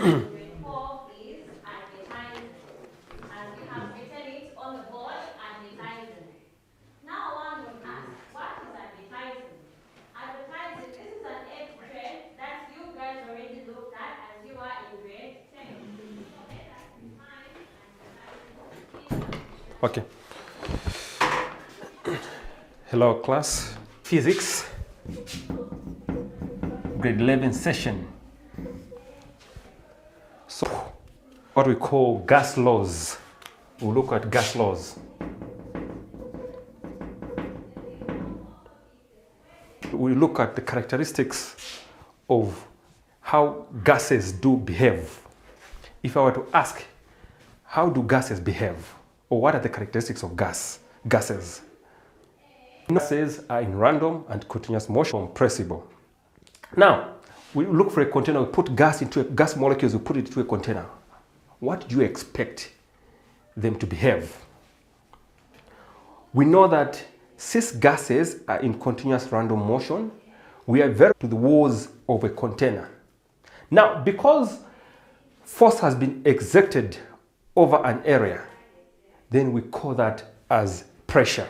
grade 4 is advertising. And you have written it on the board, advertising. Now I want to ask, what is advertising? Advertising, this is an 8th grade that you guys already looked at as you are in grade 10. Okay, that's fine. Okay. Hello class. Physics. Grade 11 session. So, what we call gas laws. We'll look at gas laws. We look at the characteristics of how gases do behave. If I were to ask, how do gases behave? Or what are the characteristics of gases? Gases are in random and continuous motion, compressible. Now, we look for a container, we put gas into a gas molecules, we put it into a container. What do you expect them to behave? We know that since gases are in continuous random motion, we are very to the walls of a container. Now, because force has been exerted over an area, then we call that as pressure.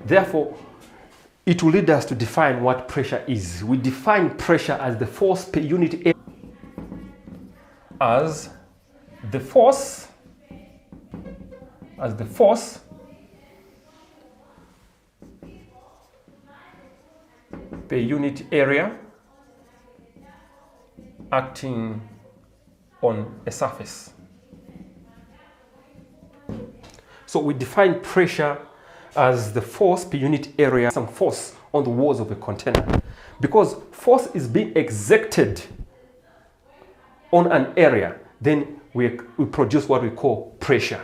Therefore, it will lead us to define what pressure is. We define pressure as the force per unit area, as the force per unit area acting on a surface. So we define pressure as the force per unit area, some force on the walls of a container. Because force is being exerted on an area, then we produce what we call pressure.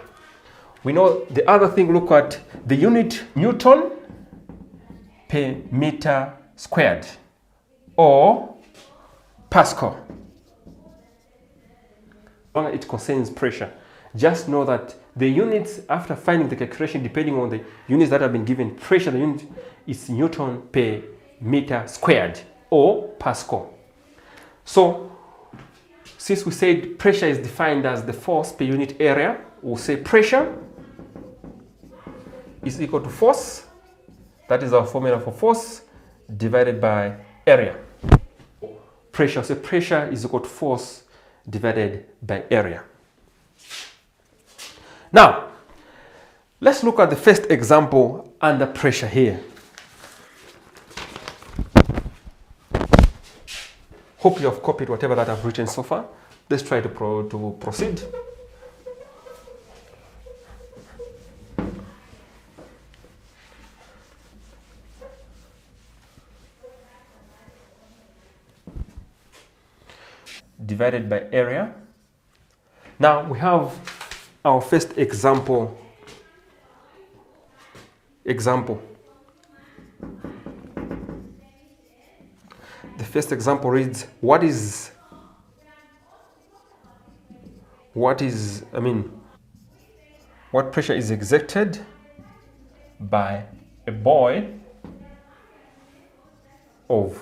We know the other thing, look at the unit Newton per meter squared or Pascal. It concerns pressure. Just know that the units, after finding the calculation, depending on the units that have been given, pressure, the unit is Newton per meter squared or Pascal. So, since we said pressure is defined as the force per unit area, we'll say pressure is equal to force, that is our formula for force, divided by area. Pressure, so pressure is equal to force divided by area. Now, let's look at the first example under pressure here. Hope you have copied whatever that I've written so far. Let's try to proceed. Divided by area. Now we have our first example. The first example reads, what pressure is exerted by a boy of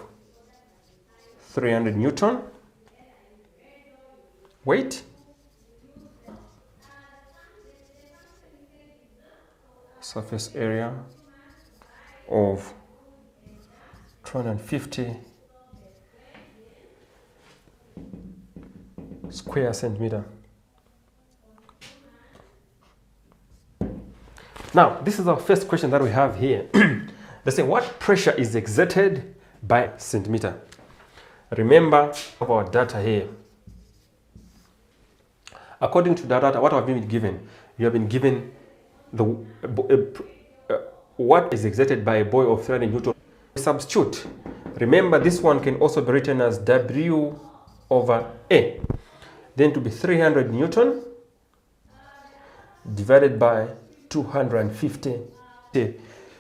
300 Newton weight, surface area of 250 square centimeter. Now, this is our first question that we have here. They say, what pressure is exerted by centimeter? Remember our data here. According to the data, what have you been given? You have been given what is exerted by a boy of 300 Newton. Substitute. Remember, this one can also be written as W over A. Then to be 300 Newton divided by 250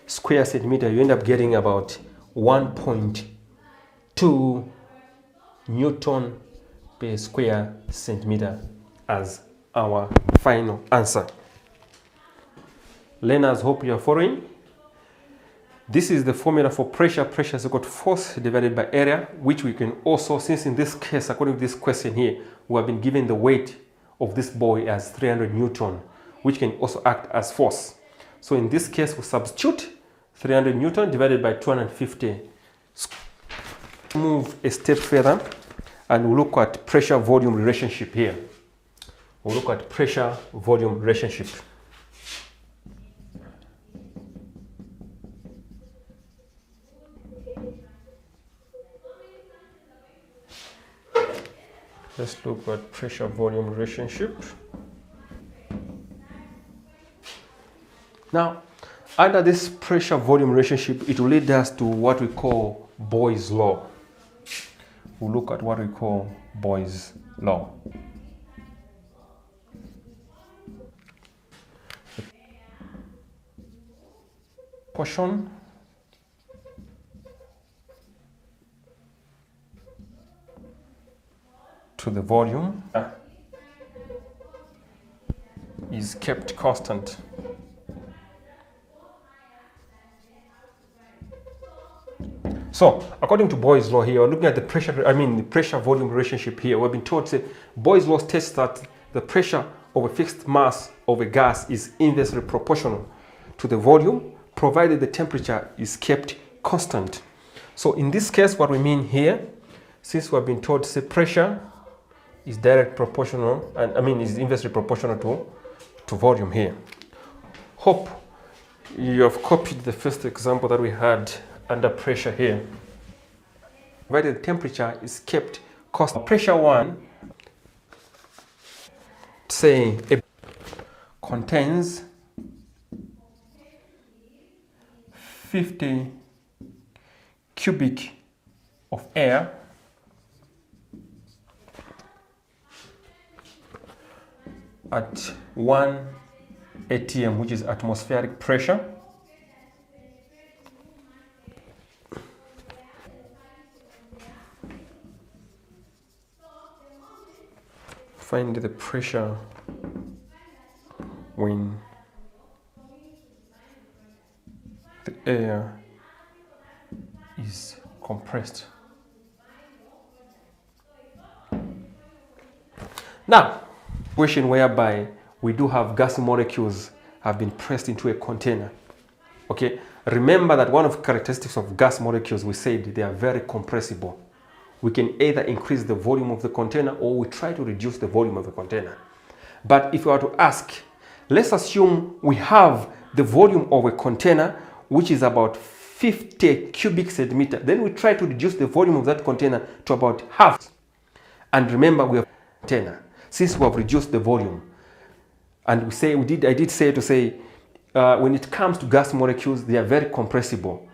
square centimeter, you end up getting about 1.2 Newton per square centimeter as our final answer. Learners, hope you are following. This is the formula for pressure. Pressure is equal to force divided by area, which we can also, since in this case, according to this question here, we have been given the weight of this boy as 300 Newton, which can also act as force. So in this case, we substitute 300 Newton divided by 250. Move a step further and we'll look at pressure volume relationship here. We'll look at pressure volume relationship. Let's look at pressure volume relationship. Now, under this pressure volume relationship, it will lead us to what we call Boyle's law. We'll look at what we call Boyle's law. Proportion to the volume is kept constant. So, according to Boyle's law here, we're looking at the pressure volume relationship here. We've been told that Boyle's law states that the pressure of a fixed mass of a gas is inversely proportional to the volume, provided the temperature is kept constant. So in this case, what we mean here, since we've been told say pressure is direct proportional, and is inversely proportional to volume here. Hope you have copied the first example that we had under pressure here. Provided the temperature is kept constant. Pressure 1, say, contains 50 cubic of air at 1 atm, which is atmospheric pressure. Find the pressure when the air is compressed. Now, question whereby we do have gas molecules have been pressed into a container. Okay, remember that one of the characteristics of gas molecules, we said they are very compressible. We can either increase the volume of the container or we try to reduce the volume of the container. But if we were to ask, let's assume we have the volume of a container which is about 50 cubic centimeter. Then we try to reduce the volume of that container to about half. And remember, we have a container. Since we have reduced the volume, and I did say when it comes to gas molecules, they are very compressible.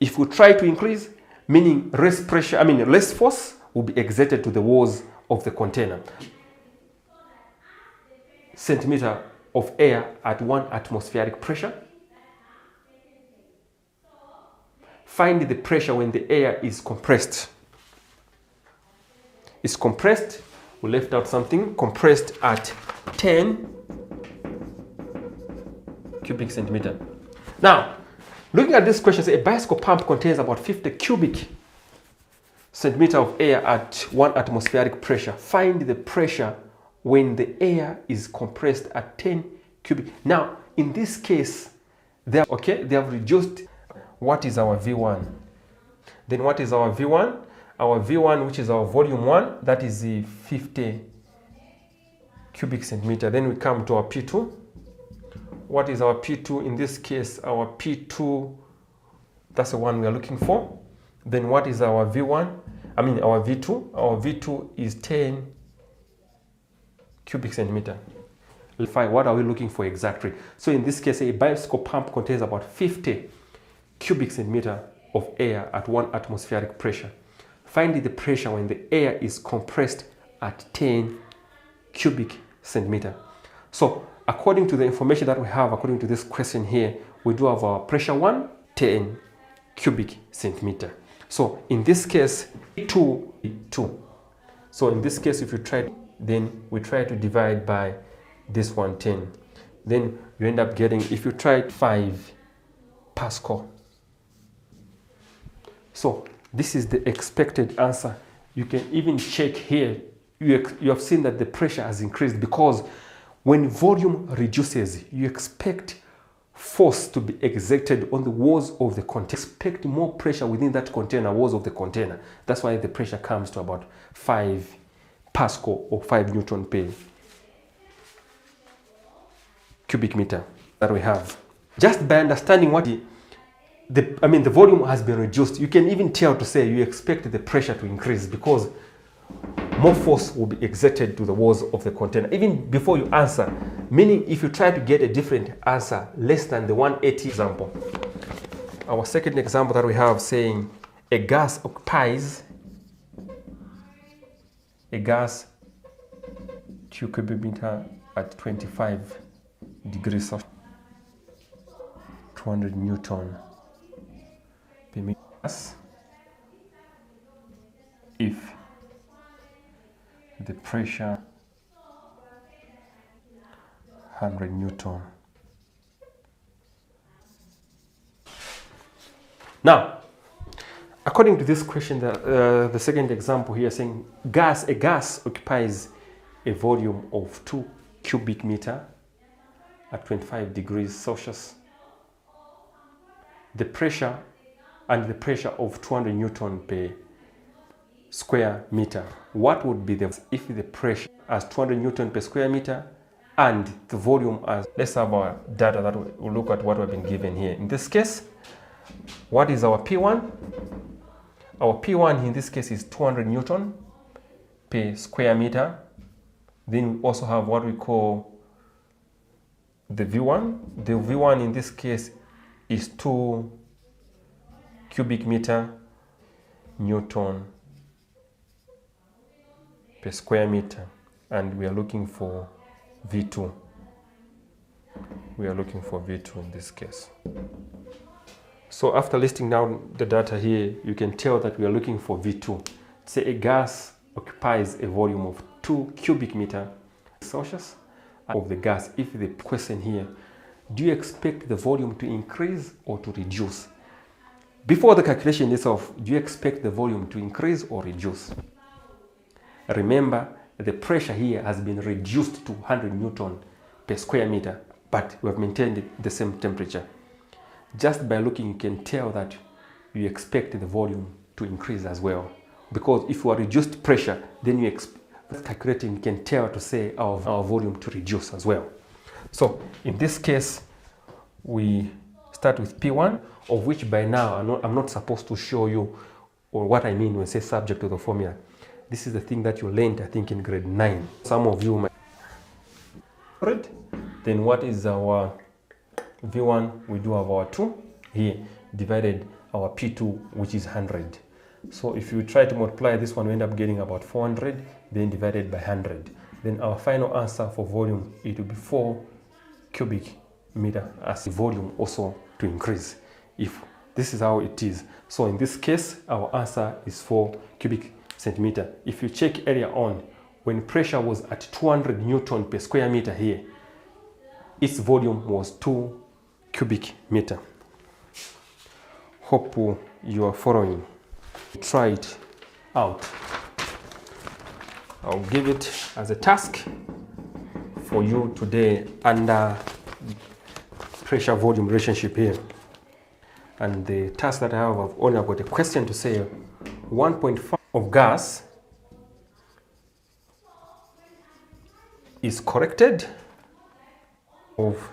If we try to increase, meaning less force will be exerted to the walls of the container. Centimeter of air at 1 atmospheric pressure. Find the pressure when the air is compressed. It's compressed, we left out something, compressed at 10 cubic centimeter. Now, looking at this question, a bicycle pump contains about 50 cubic centimeter of air at 1 atmospheric pressure. Find the pressure when the air is compressed at 10 cubic. Now, in this case, they have reduced. What is our V1? Then what is our V1? Our V1, which is our volume 1, that is the 50 cubic centimeter. Then we come to our P2. What is our P2? In this case, our P2, that's the one we are looking for. Then what is our V1? Our V2. Our V2 is 10 cubic centimeter. What are we looking for exactly? So in this case, a bicycle pump contains about 50 cubic centimeter of air at 1 atmospheric pressure. Find the pressure when the air is compressed at 10 cubic centimeter. So according to the information that we have, according to this question here, we do have our pressure 1, 10 cubic centimeter. So in this case, 2. So in this case, if you try, then we try to divide by this 110. Then you end up getting, if you try 5 Pascal. So this is the expected answer. You can even check here. You have seen that the pressure has increased because when volume reduces, you expect force to be exerted on the walls of the container. Expect more pressure within that container, walls of the container. That's why the pressure comes to about 5 Pascal or 5 Newton per cubic meter that we have. Just by understanding what the volume has been reduced, you can even tell to say you expect the pressure to increase because more force will be exerted to the walls of the container even before you answer. Meaning, if you try to get a different answer less than the 180 example. Our second example that we have saying a gas occupies a gas 2 cubic meter at 25 degrees Celsius, 200 Newton per meter. If the pressure 100 Newton. Now, according to this question, the second example here saying a gas occupies a volume of 2 cubic meter at 25 degrees Celsius. The pressure of 200 Newton per square meter. What would be if the pressure as 200 Newton per square meter and the volume as, let's have our data that we'll look at what we've been given here. In this case, what is our P1? Our P1 in this case is 200 Newton per square meter. Then we also have what we call the V1. The V1 in this case is 2 cubic meter Newton per square meter, and we are looking for V2. We are looking for V2 in this case. So after listing down the data here, you can tell that we are looking for V2. Say a gas occupies a volume of 2 cubic meter Celsius of the gas. If the question here, do you expect the volume to increase or to reduce? Before the calculation itself, do you expect the volume to increase or reduce? Remember, the pressure here has been reduced to 100 Newton per square meter, but we have maintained the same temperature. Just by looking, you can tell that you expect the volume to increase as well. Because if you are reduced pressure, then you calculating, you can tell to say our volume to reduce as well. So in this case, we start with P1, of which by now I'm not supposed to show you or what I mean when I say subject to the formula. This is the thing that you learned, I think, in grade 9. Some of you might read. Then what is our V1? We do have our 2 here, divided our P2, which is 100. So if you try to multiply this one, we end up getting about 400, then divided by 100. Then our final answer for volume, it will be 4 cubic meter, as the volume also to increase. If this is how it is. So in this case, our answer is 4 cubic centimeter. If you check earlier on, when pressure was at 200 Newton per square meter here, its volume was 2 cubic meter. Hope you are following. Try it out. I'll give it as a task for you today under pressure volume relationship here. And the task that I have, I've only got a question to say 1.5 of gas is corrected of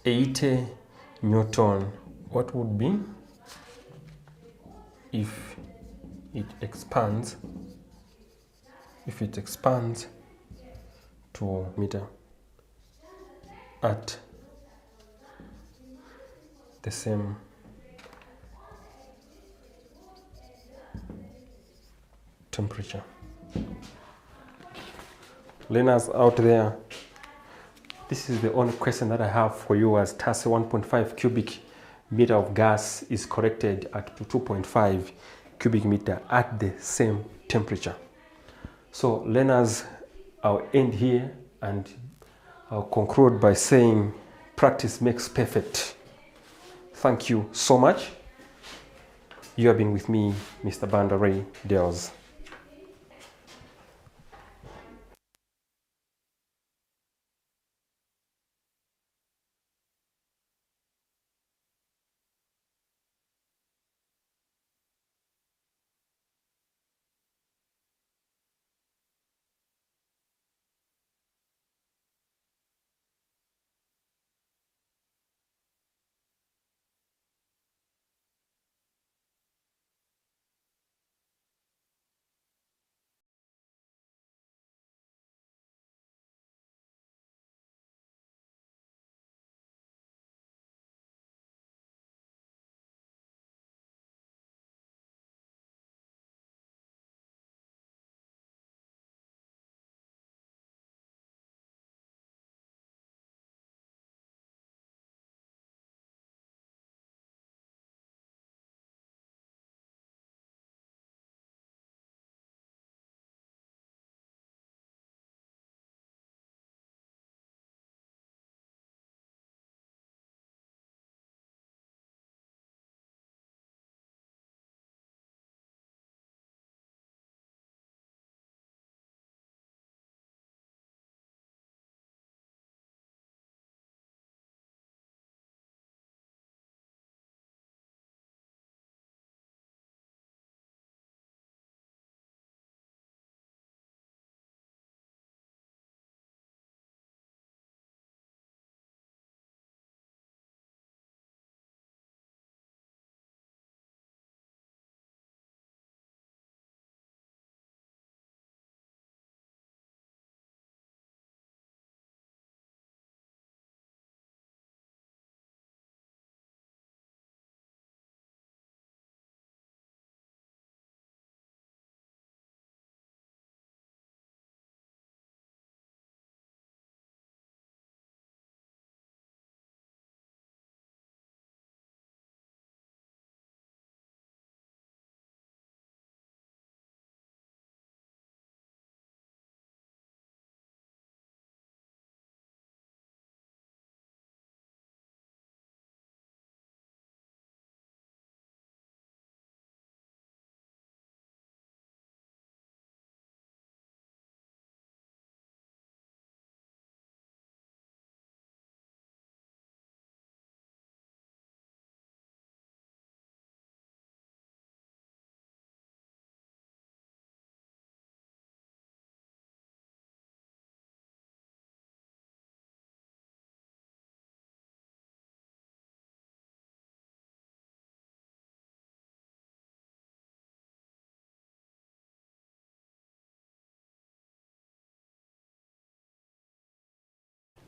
80 Newton. What would be if it expands to meter at the same temperature? Learners out there, this is the only question that I have for you as task. 1.5 cubic meter of gas is corrected at 2.5 cubic meter at the same temperature. So learners, I'll end here and I'll conclude by saying practice makes perfect. Thank you so much. You have been with me, Mr. Bandare Dels.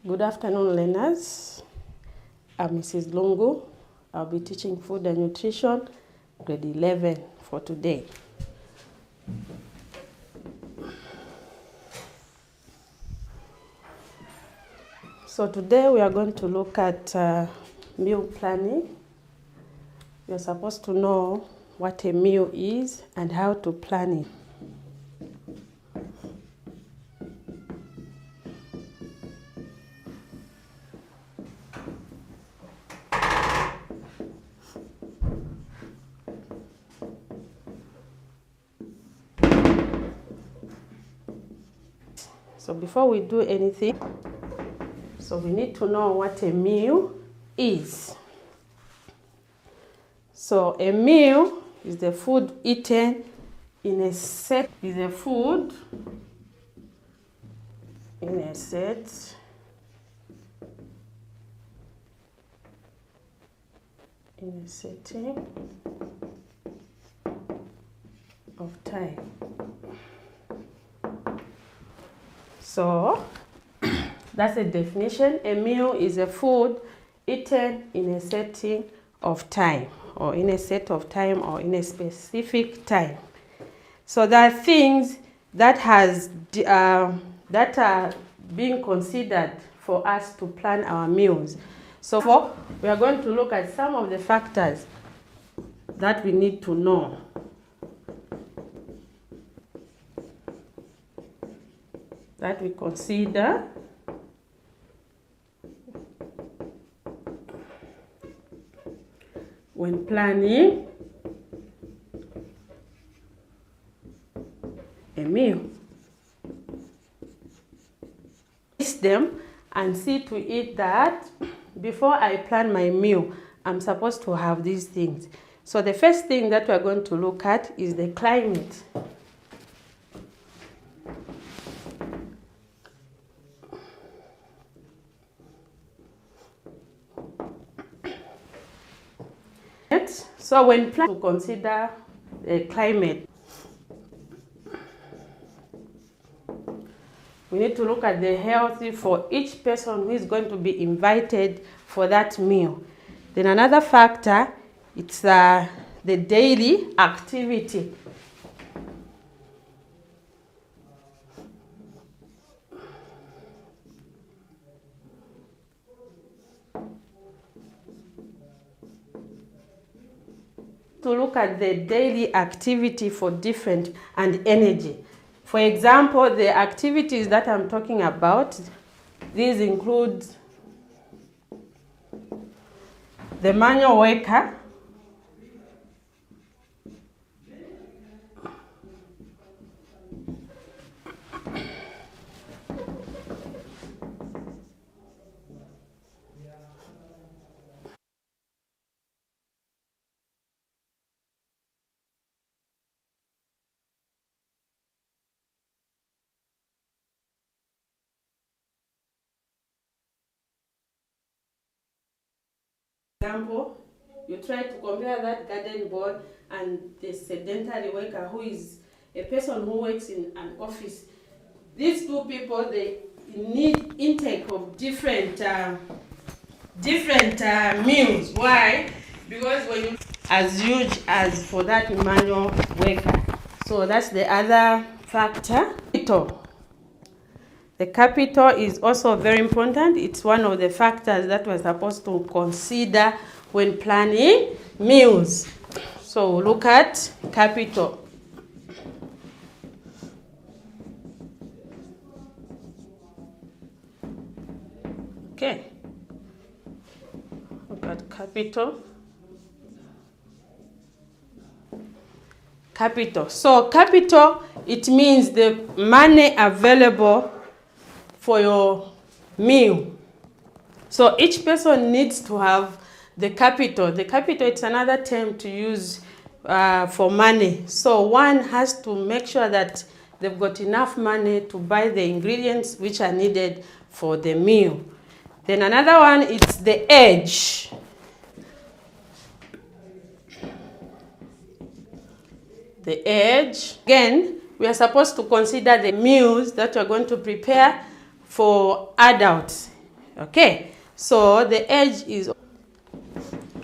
Good afternoon, learners. I'm Mrs. Lungu. I'll be teaching food and nutrition, grade 11 for today. So today we are going to look at meal planning. You're supposed to know what a meal is and how to plan it. So before we do anything, so we need to know what a meal is. So a meal is the food eaten in a set, in a setting of time. So that's the definition. A meal is a food eaten in a setting of time, or in a set of time, or in a specific time. So there are things that are being considered for us to plan our meals. So we are going to look at some of the factors that we need to know. That we consider when planning them and see to it that before I plan my meal, I'm supposed to have these things. So the first thing that we're going to look at is the climate. So when planning, to consider the climate, we need to look at the health for each person who is going to be invited for that meal. Then another factor, it's the daily activity. To look at the daily activity for different and energy. For example, the activities that I'm talking about, these include the manual worker, example, you try to compare that garden board and the sedentary worker who is a person who works in an office. These two people, they need intake of different meals. Why? Because when you as huge as for that manual worker. So that's the other factor. The capital is also very important. It's one of the factors that we're supposed to consider when planning meals. So look at capital. Okay. Look at capital. Capital. So capital, it means the money available for your meal. So each person needs to have the capital. The capital, it's another term to use for money. So one has to make sure that they've got enough money to buy the ingredients which are needed for the meal. Then another one, it's the age. The age. Again, we are supposed to consider the meals that we're going to prepare for adults. Okay, so the age is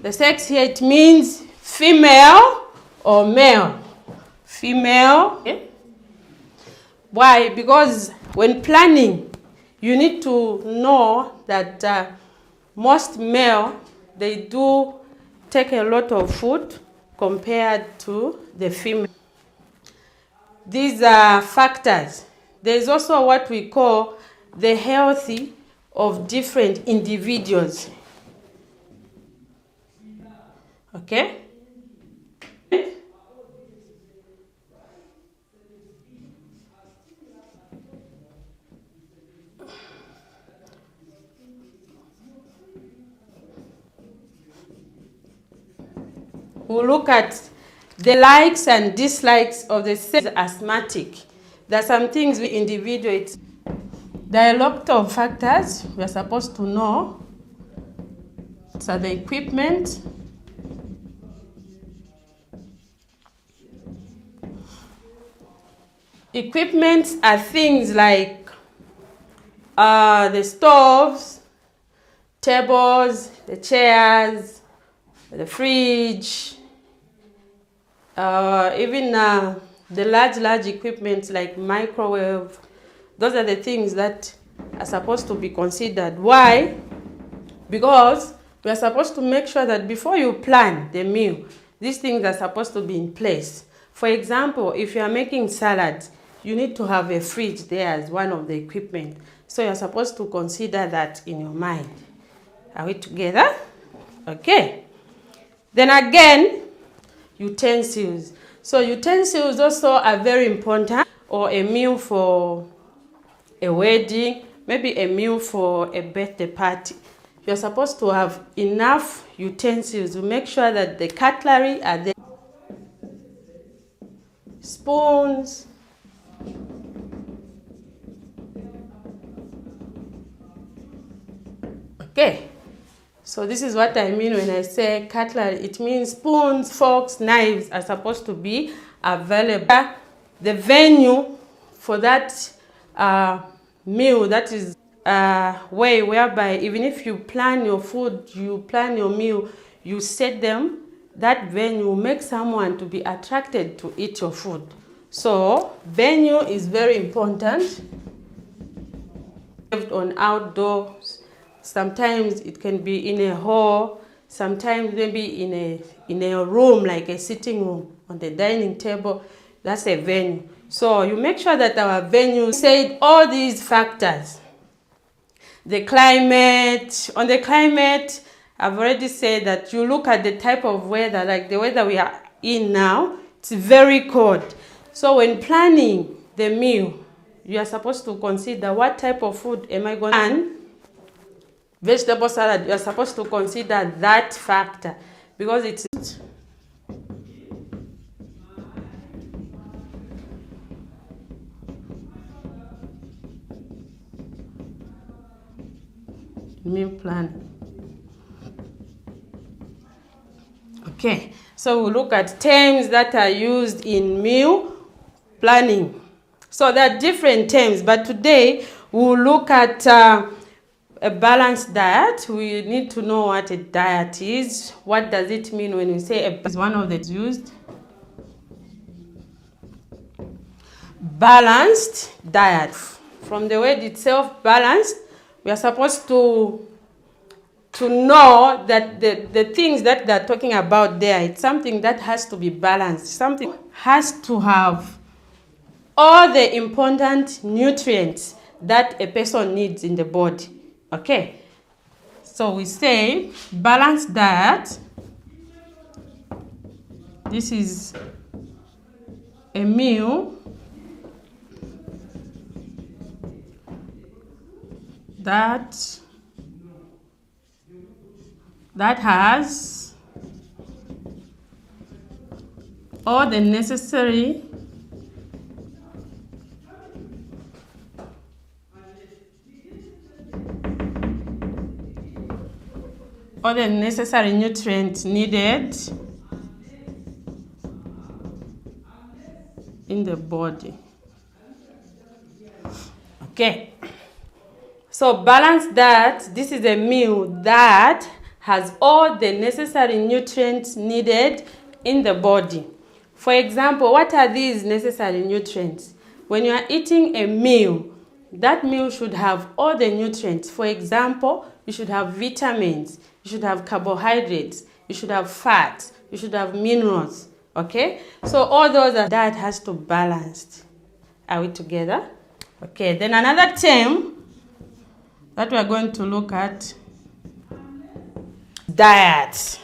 the sex here. It means female or male. Female. Okay. Why? Because when planning, you need to know that most male, they do take a lot of food compared to the female. These are factors. There's also what we call the health of different individuals. Okay? We'll look at the likes and dislikes of the asthmatic. There are some things we individuate. There are a lot of factors we are supposed to know. So the equipment. Equipment are things like the stoves, tables, the chairs, the fridge, even the large equipment like microwave. Those are the things that are supposed to be considered. Why? Because we are supposed to make sure that before you plan the meal, these things are supposed to be in place. For example, if you are making salads, you need to have a fridge there as one of the equipment. So you're supposed to consider that in your mind. Are we together? Okay. Then again, utensils. So utensils also are very important, or a meal for a wedding, maybe a meal for a birthday party, you're supposed to have enough utensils to make sure that the cutlery are there. Spoons, okay. So this is what I mean when I say cutlery. It means spoons, forks, knives are supposed to be available. The venue for that meal, that is way whereby even if you plan your food, you plan your meal, you set them, that venue will make someone to be attracted to eat your food. So venue is very important. On outdoors, sometimes it can be in a hall, sometimes maybe in a room like a sitting room on the dining table. That's a venue. So you make sure that our venue said all these factors. The climate, on the climate, I've already said that you look at the type of weather, like the weather we are in now, it's very cold. So when planning the meal, you are supposed to consider what type of food am I going to, and vegetable salad, you are supposed to consider that factor because it's meal plan. Okay, so we look at terms that are used in meal planning. So there are different terms, but today we'll look at a balanced diet. We need to know what a diet is. What does it mean when we say a is one of the used? Balanced diet. From the word itself, balanced, we are supposed to know that the things that they're talking about there, it's something that has to be balanced. Something has to have all the important nutrients that a person needs in the body. Okay, so we say balanced diet. This is a meal that has all the necessary nutrients needed in the body. Okay, so balanced diet, this is a meal that has all the necessary nutrients needed in the body. For example, what are these necessary nutrients? When you are eating a meal, that meal should have all the nutrients. For example, you should have vitamins, you should have carbohydrates, you should have fats, you should have minerals. Okay, so all those are diet has to balance. Are we together? Okay, then another term that we are going to look at, diet.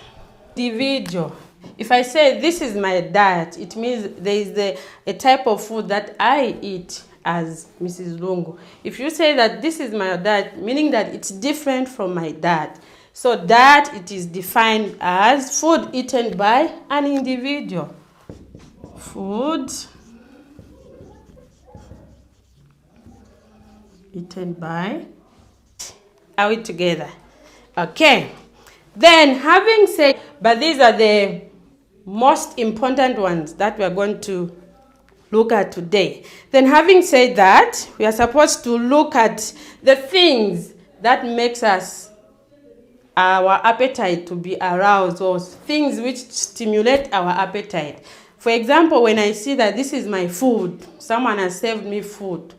Individual. If I say this is my diet, it means there is a type of food that I eat as Mrs. Lungu. If you say that this is my diet, meaning that it's different from my diet. So diet, it is defined as food eaten by an individual. Food eaten by. Are we together? Okay. Then having said, but these are the most important ones that we are going to look at today. Then having said that, we are supposed to look at the things that makes us our appetite to be aroused, or things which stimulate our appetite. For example, when I see that this is my food, someone has served me food,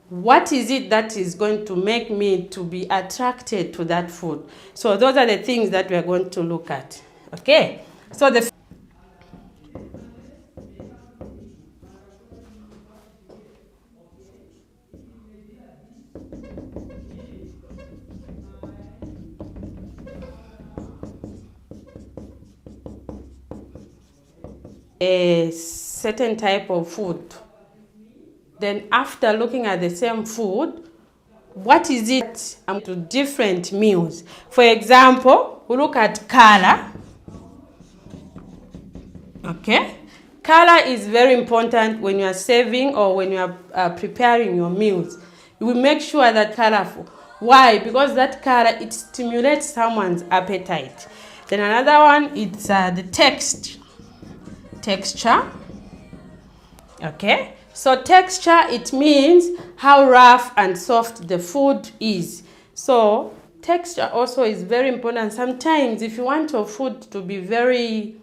what is it that is going to make me to be attracted to that food? So those are the things that we are going to look at. Okay, so the a certain type of food. Then after looking at the same food, what is it to different meals? For example, we look at color. Okay, color is very important when you are serving or when you are preparing your meals. You will make sure that colorful. Why? Because that color, it stimulates someone's appetite. Then another one, it's the texture. Okay, so texture, it means how rough and soft the food is. So texture also is very important. Sometimes if you want your food to be very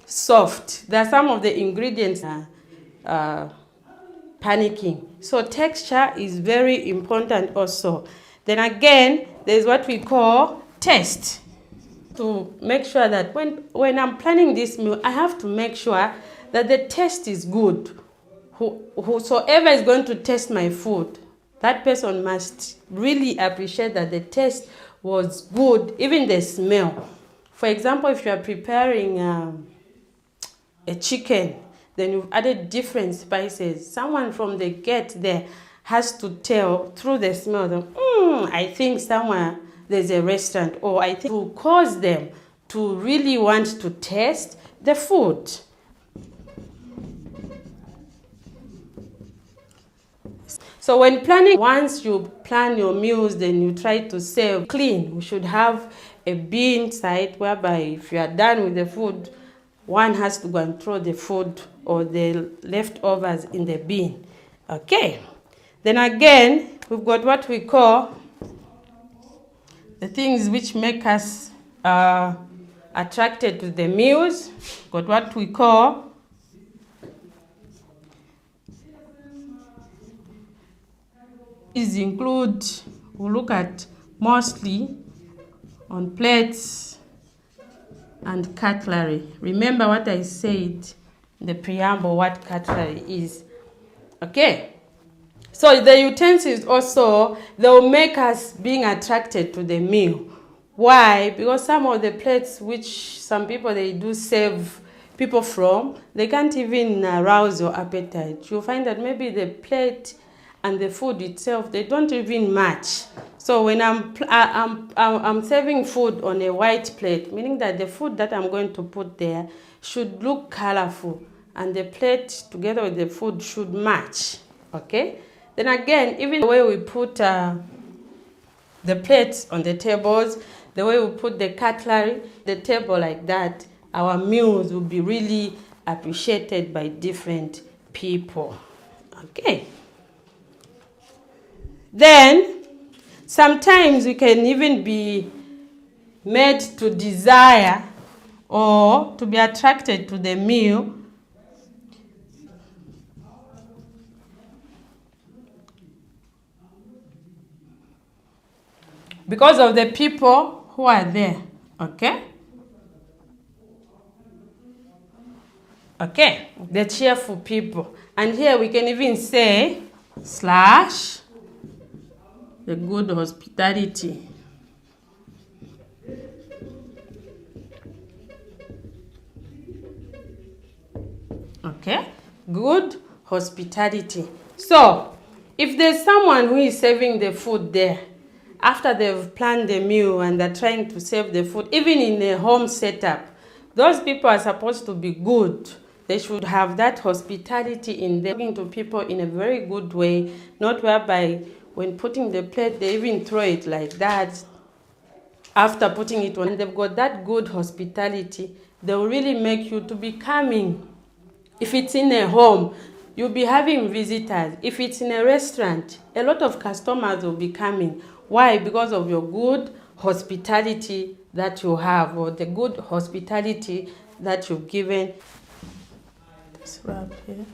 soft, there are some of the ingredients panicking. So texture is very important also. Then again, there's what we call taste. To make sure that when I'm planning this meal, I have to make sure that the taste is good. Whosoever is going to taste my food, that person must really appreciate that the taste was good, even the smell. For example, if you are preparing a chicken, then you've added different spices. Someone from the get there has to tell through the smell that, I think somewhere there's a restaurant, or I think to cause them to really want to taste the food. So when planning, once you plan your meals, then you try to serve clean. We should have a bin side whereby if you are done with the food, one has to go and throw the food or the leftovers in the bin. Okay. Then again, we've got what we call the things which make us attracted to the meals. Got what we call these include, we'll look at mostly on plates and cutlery. Remember what I said in the preamble, what cutlery is. Okay. So the utensils also, they'll make us being attracted to the meal. Why? Because some of the plates which some people they do serve people from, they can't even arouse your appetite. You'll find that maybe the plate and the food itself, they don't even match. So when I'm serving food on a white plate, meaning that the food that I'm going to put there should look colorful, and the plate together with the food should match. Okay. Then again, even the way we put the plates on the tables, the way we put the cutlery, the table like that, our meals will be really appreciated by different people. Okay. Then, sometimes we can even be made to desire or to be attracted to the meal because of the people who are there. Okay? Okay, the cheerful people. And here we can even say / the good hospitality. Okay, good hospitality. So, if there's someone who is serving the food there, after they've planned the meal and they're trying to serve the food, even in a home setup, those people are supposed to be good. They should have that hospitality in them, talking to people in a very good way, not whereby when putting the plate, they even throw it like that. After putting it on, they've got that good hospitality. They will really make you to be coming. If it's in a home, you'll be having visitors. If it's in a restaurant, a lot of customers will be coming. Why? Because of your good hospitality that you have, or the good hospitality that you've given. This wrap here.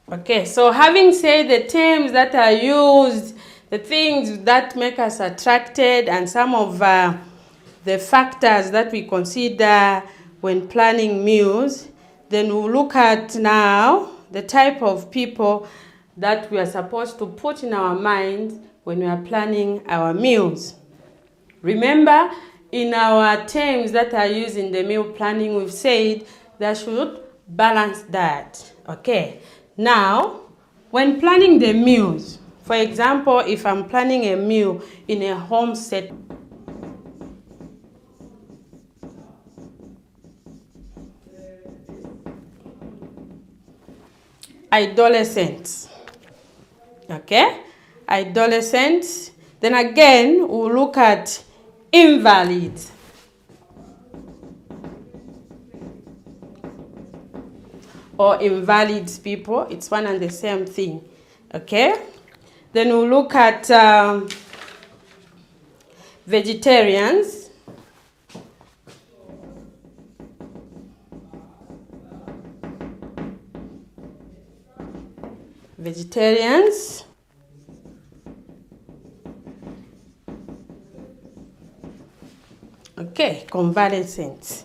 Okay, so having said the terms that are used, the things that make us attracted, and some of the factors that we consider when planning meals, Then we'll look at now the type of people that we are supposed to put in our minds when we are planning our meals. Remember, in our terms that are used in the meal planning, we've said there should balanced diet. Okay. Now, when planning the meals, for example, if I'm planning a meal in a home setting, adolescents. Okay, adolescents. Then again, we'll look at invalids. Or invalid people, it's one and the same thing. Okay, then we'll look at vegetarians. Vegetarians. Okay, convalescents.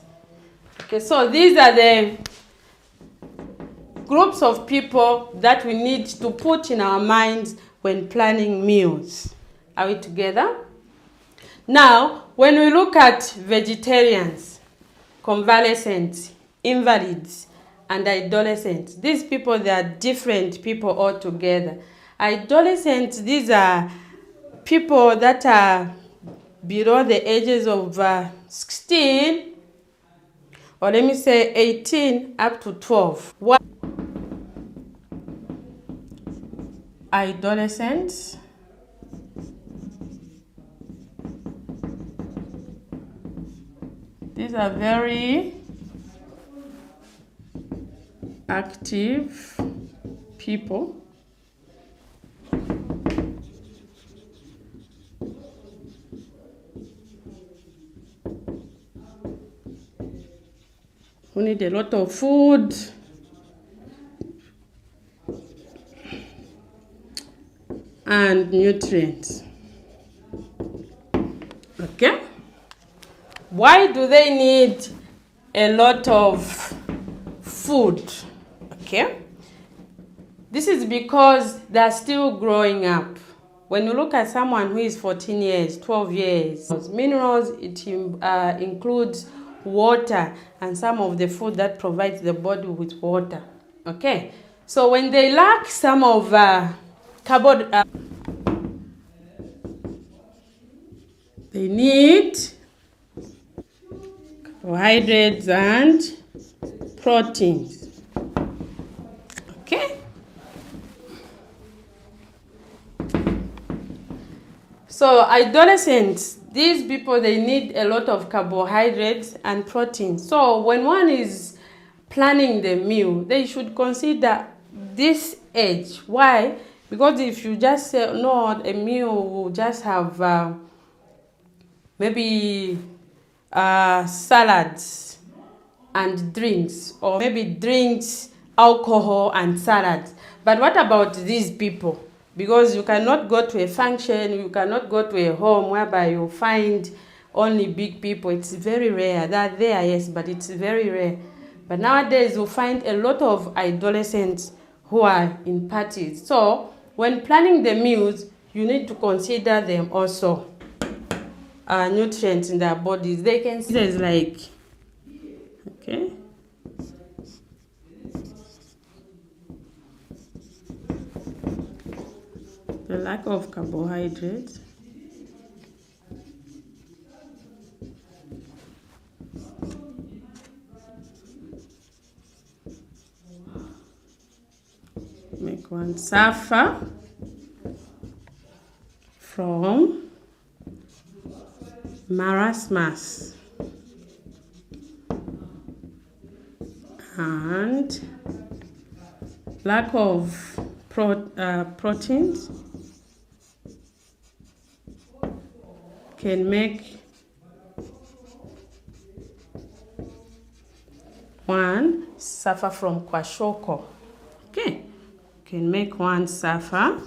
Okay, so these are the groups of people that we need to put in our minds when planning meals. Are we together? Now, when we look at vegetarians, convalescents, invalids, and adolescents, these people, they are different people altogether. Adolescents, these are people that are below the ages of 16, or let me say 18 up to 12. What? Adolescents. These are very active people. Who need a lot of food and nutrients. Okay? Why do they need a lot of food? Okay? This is because they're still growing up. When you look at someone who is 14 years, 12 years, minerals, it includes water and some of the food that provides the body with water. Okay? So when they lack some of they need carbohydrates and proteins. Okay? So adolescents, these people, they need a lot of carbohydrates and protein. So when one is planning the meal, they should consider this age. Why? Because if you just say, no, a meal will just have maybe salads and drinks, or maybe drinks, alcohol and salads. But what about these people? Because you cannot go to a function, you cannot go to a home whereby you find only big people. It's very rare. They're there, yes, but it's very rare. But nowadays you find a lot of adolescents who are in parties. So when planning the meals, you need to consider them also. Nutrients in their bodies. They can see there's like, okay, the lack of carbohydrates, make one suffer from marasmus and lack of proteins can make one suffer from kwashiorkor. Okay, can make one suffer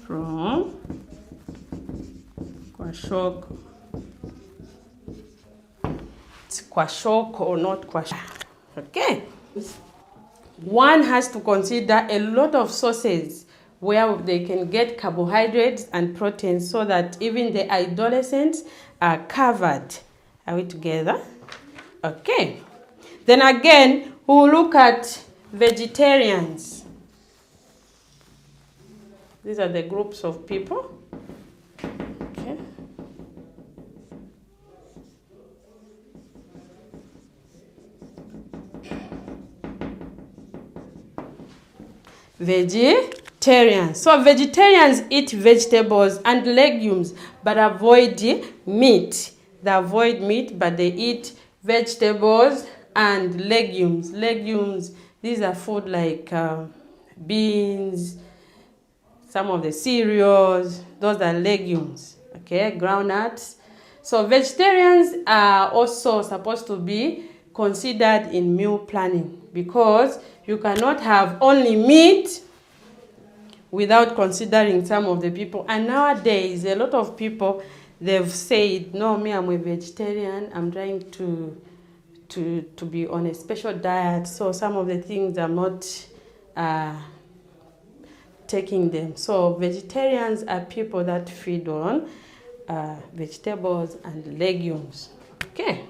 from kwashiorkor. kwashiorkor or not kwashiorkor. Okay. One has to consider a lot of sources where they can get carbohydrates and proteins so that even the adolescents are covered. Are we together? Okay. Then again, we'll look at vegetarians. These are the groups of people. Okay. Vegetarians. So vegetarians eat vegetables and legumes but avoid meat. They avoid meat but they eat vegetables and legumes. Legumes, these are food like beans, some of the cereals, those are legumes. Okay, groundnuts. So vegetarians are also supposed to be considered in meal planning because you cannot have only meat without considering some of the people. And nowadays, a lot of people, they've said, no, me, I'm a vegetarian. I'm trying to be on a special diet. So some of the things I'm not taking them. So vegetarians are people that feed on vegetables and legumes. Okay.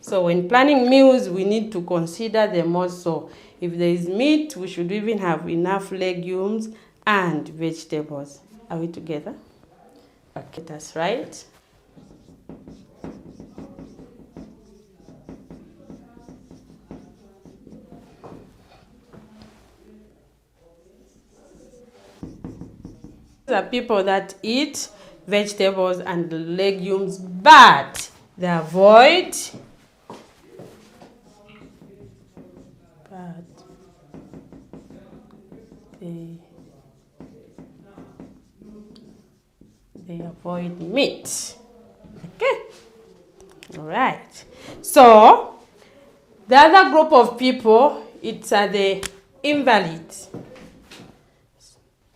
So when planning meals, we need to consider them also. If there is meat, we should even have enough legumes and vegetables. Are we together? Okay, that's right. There are people that eat vegetables and legumes, but they avoid they avoid meat. Okay. All right. So the other group of people, it's the invalids.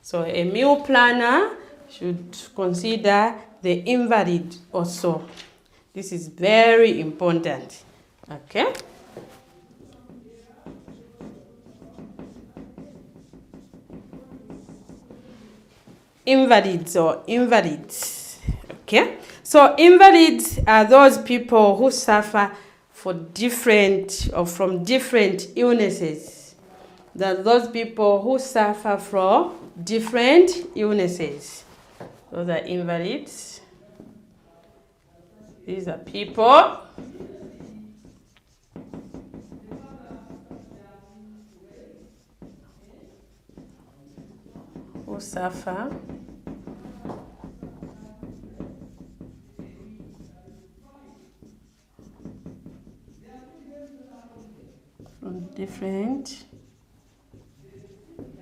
So a meal planner should consider the invalid also. This is very important. Okay. Invalids or invalids. Okay. So invalids are those people who suffer from different illnesses. That those people who suffer from different illnesses. Those are invalids. These are people who suffer from different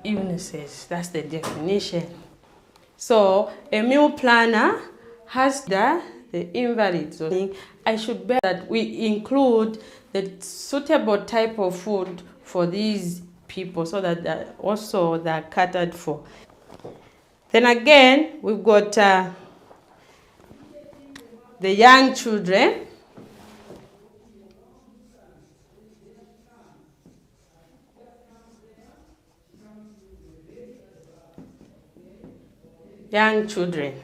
illnesses. That's the definition. So a meal planner has the invalids. I should bear that we include the suitable type of food for these people so that they're catered for. Then again, we've got the young children. Young children.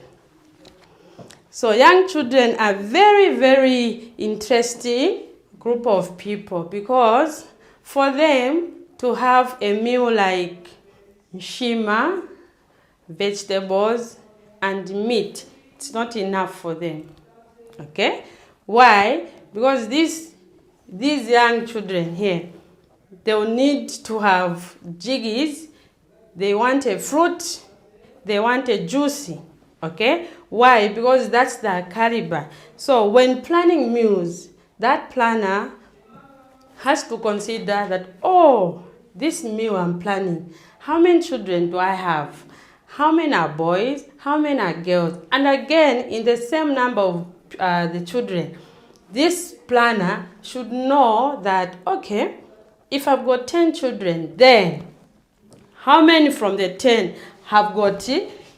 So young children are very, very interesting group of people because for them to have a meal like shima, vegetables, and meat, it's not enough for them. Okay? Why? Because these young children here, they'll need to have jiggies. They want a fruit. They want a juicy. Okay? Why? Because that's the caliber. So when planning meals, that planner has to consider that, oh, this meal I'm planning, how many children do I have? How many are boys? How many are girls? And again, in the same number of the children, this planner should know that, okay, if I've got 10 children, then how many from the 10 have got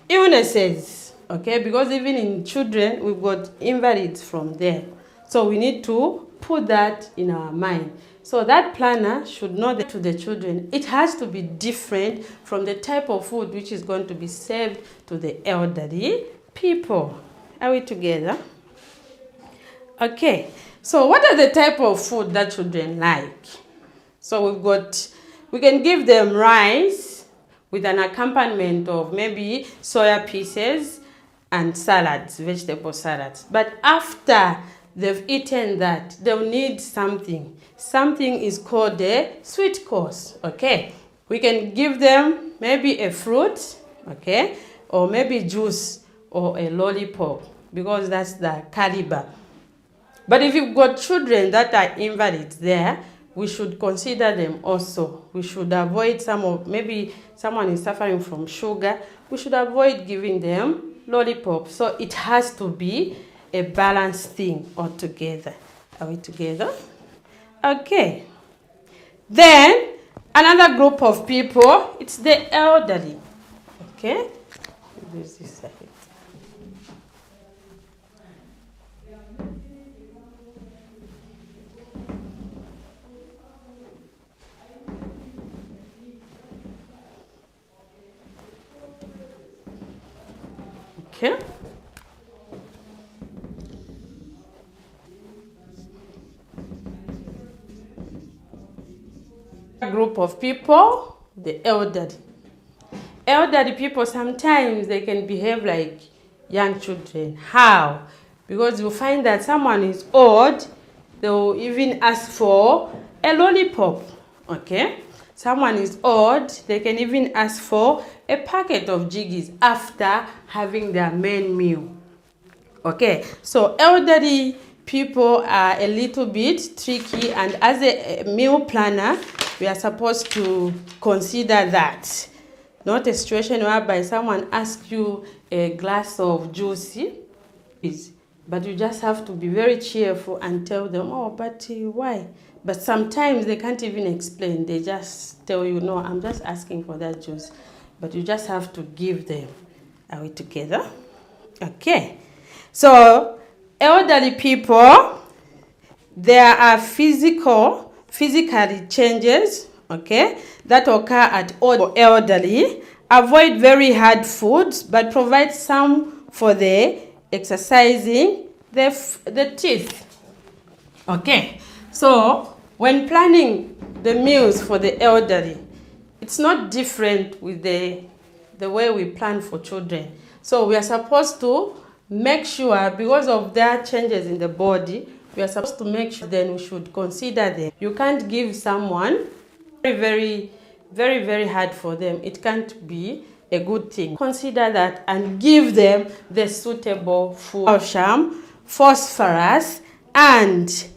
illnesses? Okay, because even in children, we've got invalids from there. So we need to put that in our mind. So that planner should know that to the children, it has to be different from the type of food which is going to be served to the elderly people. Are we together? Okay, so what are the type of food that children like? So we can give them rice with an accompaniment of maybe soya pieces and salads, vegetable salads. But after they've eaten that, they'll need something. Something is called a sweet course, okay? We can give them maybe a fruit, okay? Or maybe juice or a lollipop, because that's the caliber. But if you've got children that are invalids there, we should consider them also. We should avoid maybe someone is suffering from sugar, we should avoid giving them lollipop. So it has to be a balanced thing altogether. Are we together? Okay. Then another group of people, it's the elderly. Okay? Use this side. Okay. Group of people, the elderly. Elderly people, sometimes they can behave like young children. How? Because you find that someone is old, they will even ask for a lollipop. Okay? Someone is old, they can even ask for a packet of jiggies after having their main meal. Okay, so elderly people are a little bit tricky, and as a meal planner, we are supposed to consider that. Not a situation whereby someone asks you a glass of juice, but you just have to be very cheerful and tell them, oh, but why? But sometimes they can't even explain. They just tell you, no, I'm just asking for that juice. But you just have to give them. Are we together? Okay. So, elderly people, there are physically changes, okay, that occur at old elderly. Avoid very hard foods, but provide some for the exercising the teeth. Okay, so when planning the meals for the elderly, it's not different with the way we plan for children. So we are supposed to make sure, because of their changes in the body, we are supposed to make sure then we should consider them. You can't give someone very hard for them. It can't be a good thing. Consider that and give them the suitable food. Calcium, phosphorus, and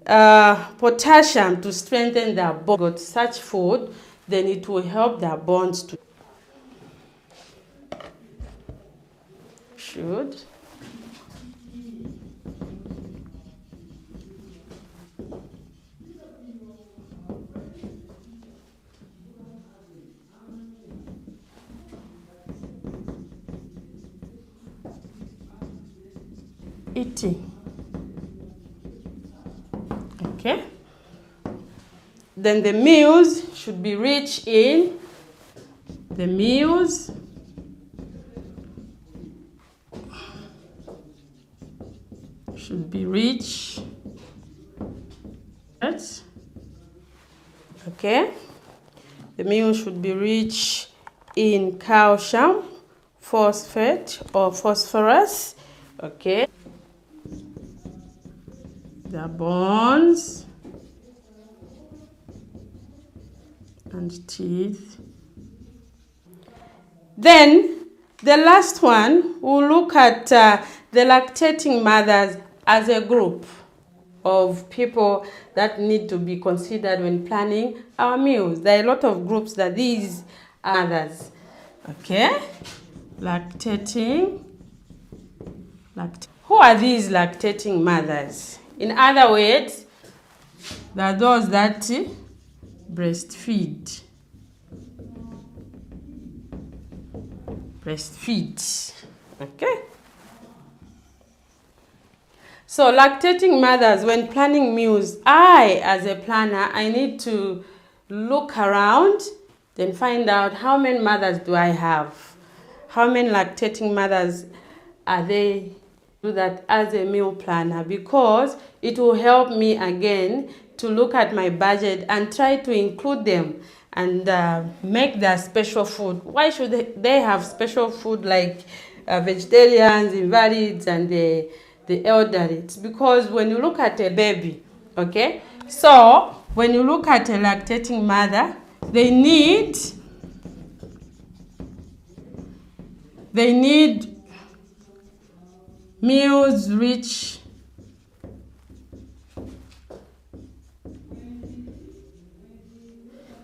potassium to strengthen their bones. Got such food, then it will help their bones to should. Eating. Okay. Then the meals should be rich in okay. The meal should be rich in calcium, phosphate or phosphorus. Okay. The bones and teeth. Then the last one, we'll look at the lactating mothers as a group of people that need to be considered when planning our meals. There are a lot of groups that these are mothers. Okay? Who are these lactating mothers? In other words, there are those that breastfeed. Okay? So lactating mothers, when planning meals, I, as a planner, I need to look around, then find out how many mothers do I have? How many lactating mothers are they? Do that as a meal planner, because it will help me again to look at my budget and try to include them and make their special food. Why should they have special food like vegetarians, invalids, and the elderly? It's because when you look at a baby, okay, so when you look at a lactating mother, they need meals rich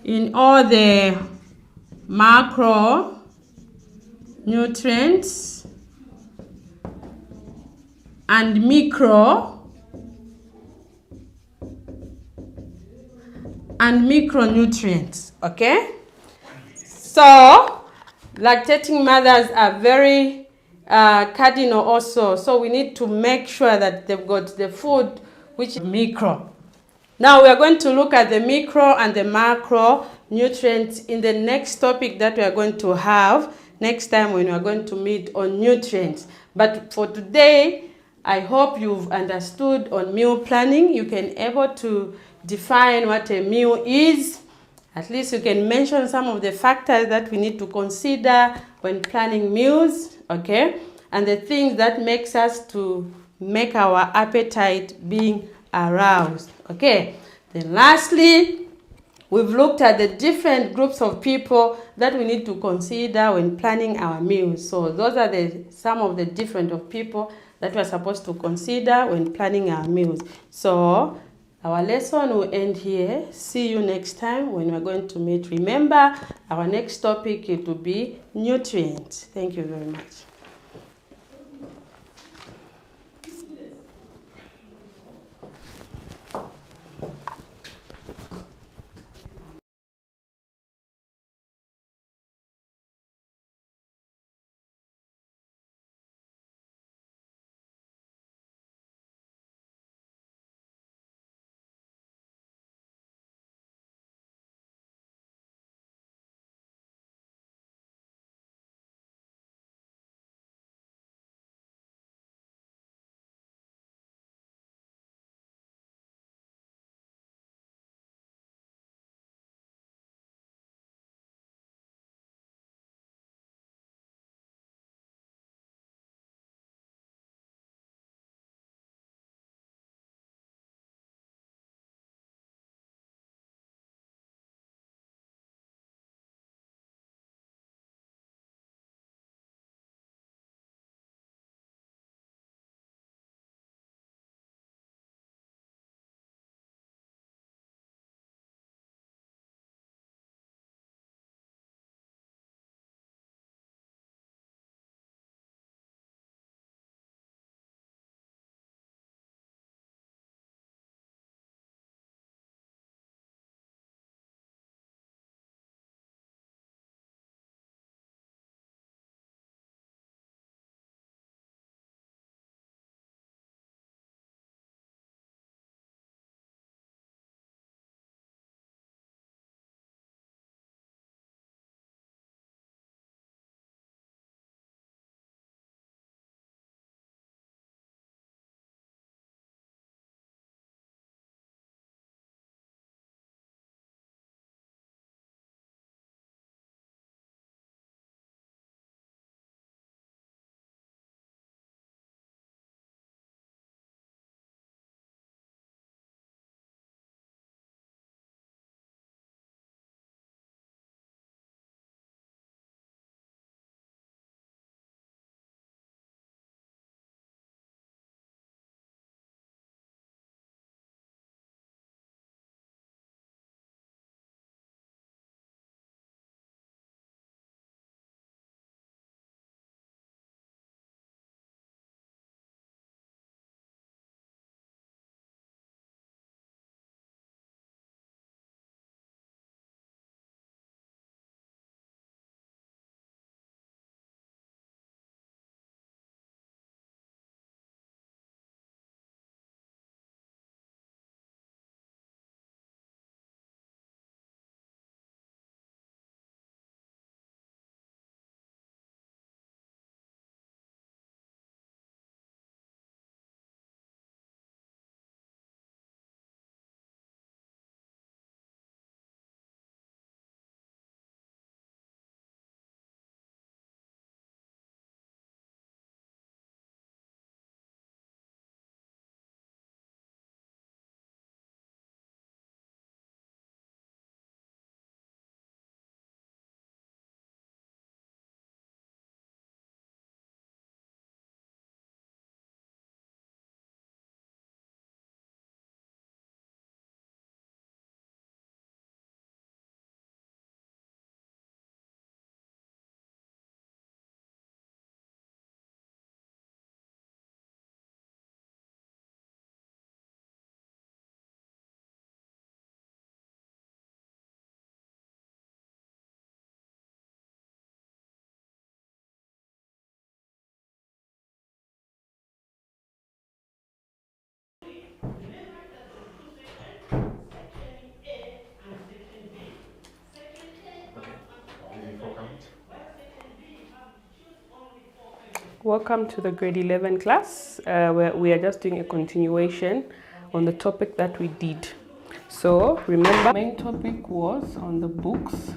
in all the macronutrients and micronutrients, okay? So lactating mothers are very cardinal also, so we need to make sure that they've got the food which is micro. Now we are going to look at the micro and the macro nutrients in the next topic that we are going to have next time when we are going to meet on nutrients. But for today, I hope you've understood on meal planning. You can able to define what a meal is. At least you can mention some of the factors that we need to consider when planning meals, okay? And the things that makes us to make our appetite being aroused, okay? Then lastly, we've looked at the different groups of people that we need to consider when planning our meals. So those are some of the different of people that we're supposed to consider when planning our meals. So our lesson will end here. See you next time when we're going to meet. Remember, our next topic, it will be nutrients. Thank you very much. Welcome to the grade 11 class, where we are just doing a continuation on the topic that we did. So remember, the main topic was on the books.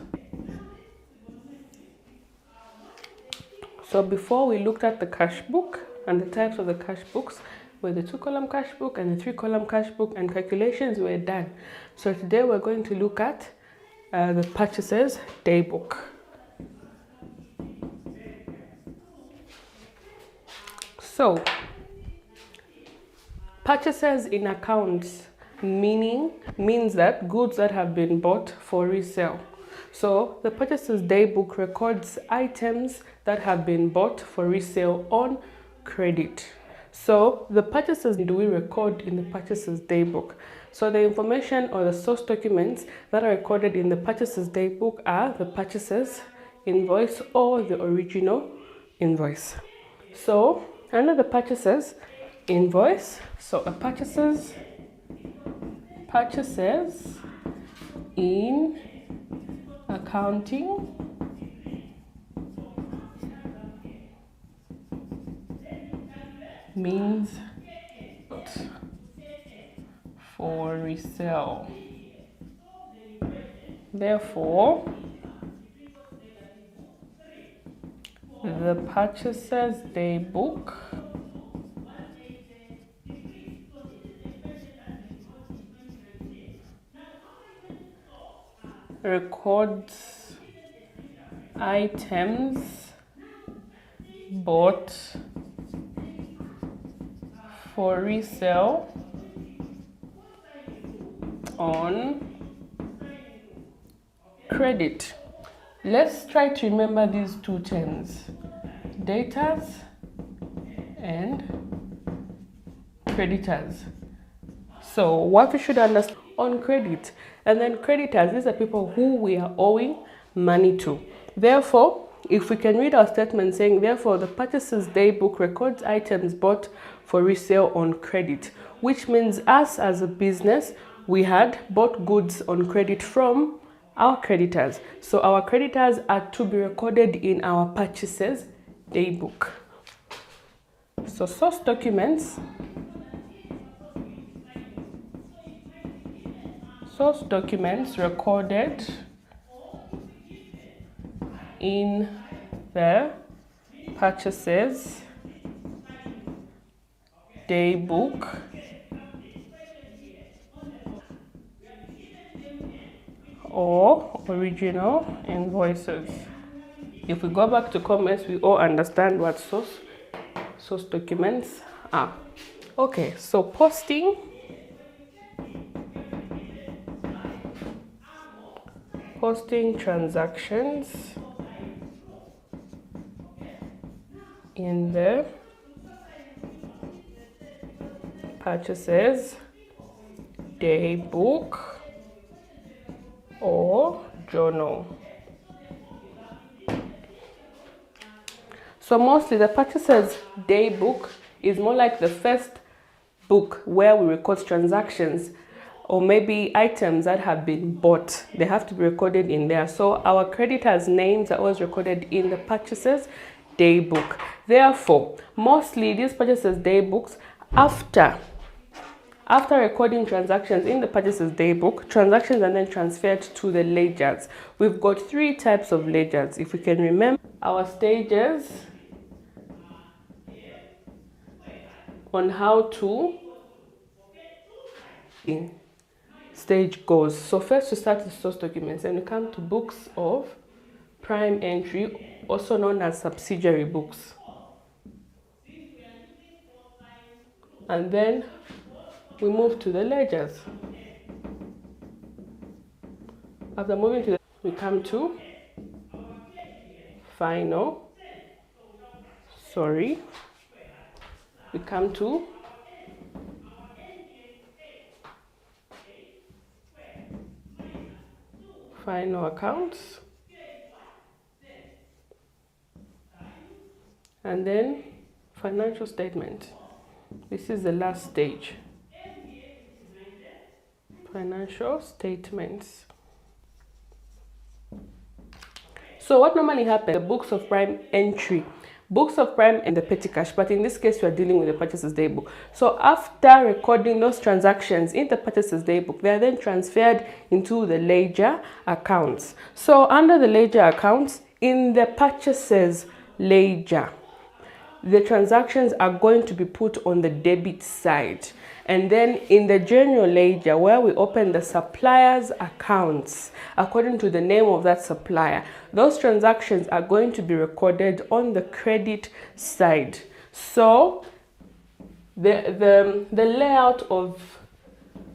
So before we looked at the cash book and the types of the cash books, with the 2-column cash book and the 3-column cash book, and calculations were done. So today we're going to look at the purchases day book. So purchases in accounts means that goods that have been bought for resale. So the purchases day book records items that have been bought for resale on credit. So the purchases do we record in the purchases day book. So the information or the source documents that are recorded in the purchases day book are the purchases invoice or the original invoice. So under the purchases invoice, so a purchases in accounting means for resale. Therefore, the purchases day book records items bought for resale on credit. Let's try to remember these two terms, debtors and creditors. So what we should understand on credit, and then creditors, these are people who we are owing money to. Therefore, if we can read our statement saying, therefore, the purchases day book records items bought for resale on credit, which means us as a business, we had bought goods on credit from our creditors. So our creditors are to be recorded in our purchases day book. So source documents recorded in the purchases day book or original invoices. If we go back to commerce, we all understand what source documents are. Okay, so posting transactions in the purchases day book or journal. So mostly the purchases day book is more like the first book where we record transactions or maybe items that have been bought. They have to be recorded in there. So our creditors' names are always recorded in the purchases day book. Therefore, mostly these purchases day books, after recording transactions in the purchases day book, transactions are then transferred to the ledgers. We've got 3 types of ledgers. If we can remember our stages on how to stage goes. So first we start with source documents and we come to books of prime entry, also known as subsidiary books. And then we move to the ledgers. After moving to we come to we come to final accounts, and then financial statement. This is the last stage. Financial statements. So what normally happens, the books of prime entry, books of prime and the petty cash, but in this case we are dealing with the purchaser's daybook. So after recording those transactions in the purchaser's daybook, they are then transferred into the ledger accounts. So under the ledger accounts, in the purchaser's ledger, the transactions are going to be put on the debit side. And then in the general ledger, where we open the supplier's accounts according to the name of that supplier, those transactions are going to be recorded on the credit side. So the layout of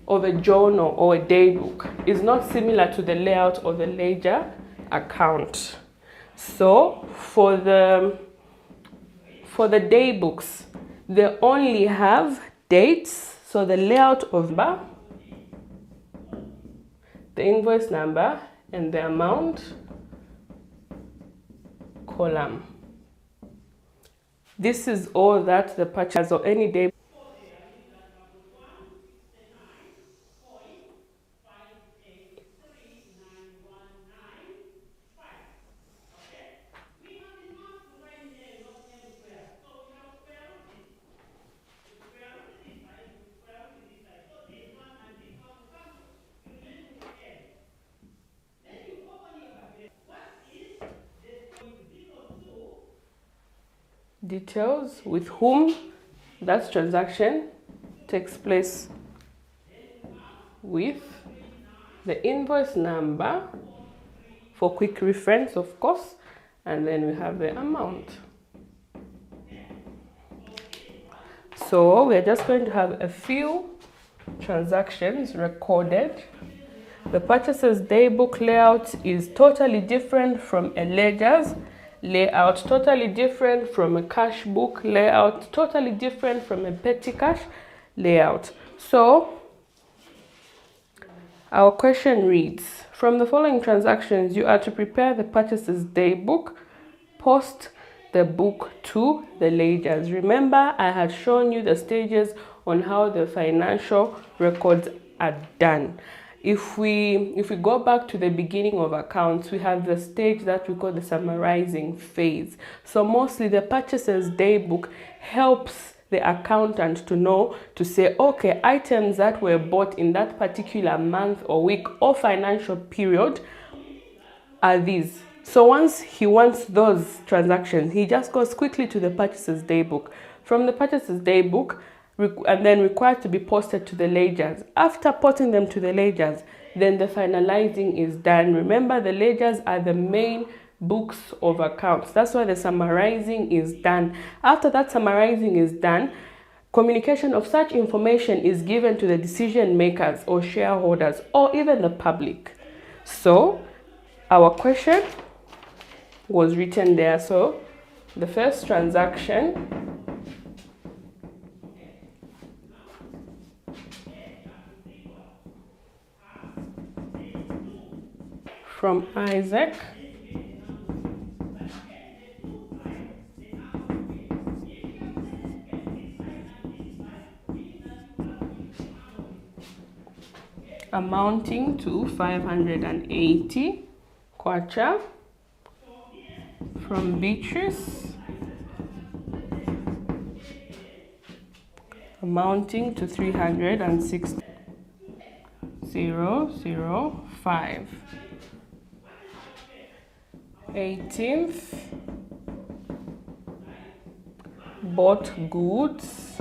a journal or a daybook is not similar to the layout of the ledger account. So for the daybooks, they only have dates. So the layout of the invoice number and the amount column. This is all that the purchase or any day. Details with whom that transaction takes place with, the invoice number for quick reference, of course, and then we have the amount. So we're just going to have a few transactions recorded. The purchaser's daybook layout is totally different from a ledger's layout, totally different from a cash book layout, totally different from a petty cash layout. So our question reads, from the following transactions, you are to prepare the purchaser's daybook, post the book to the ledgers. Remember, I had shown you the stages on how the financial records are done. If we go back to the beginning of accounts, we have the stage that we call the summarizing phase. So mostly the purchaser's daybook helps the accountant to know, to say, okay, items that were bought in that particular month or week or financial period are these. So once he wants those transactions, he just goes quickly to the purchaser's daybook. From the purchaser's daybook, and then required to be posted to the ledgers. After posting them to the ledgers, then the finalizing is done. Remember, the ledgers are the main books of accounts. That's why the summarizing is done. After that summarizing is done, communication of such information is given to the decision makers or shareholders or even the public. So our question was written there. So the first transaction from Isaac amounting to 580 kwacha, from Beatrice amounting to 360,005. 18th, bought goods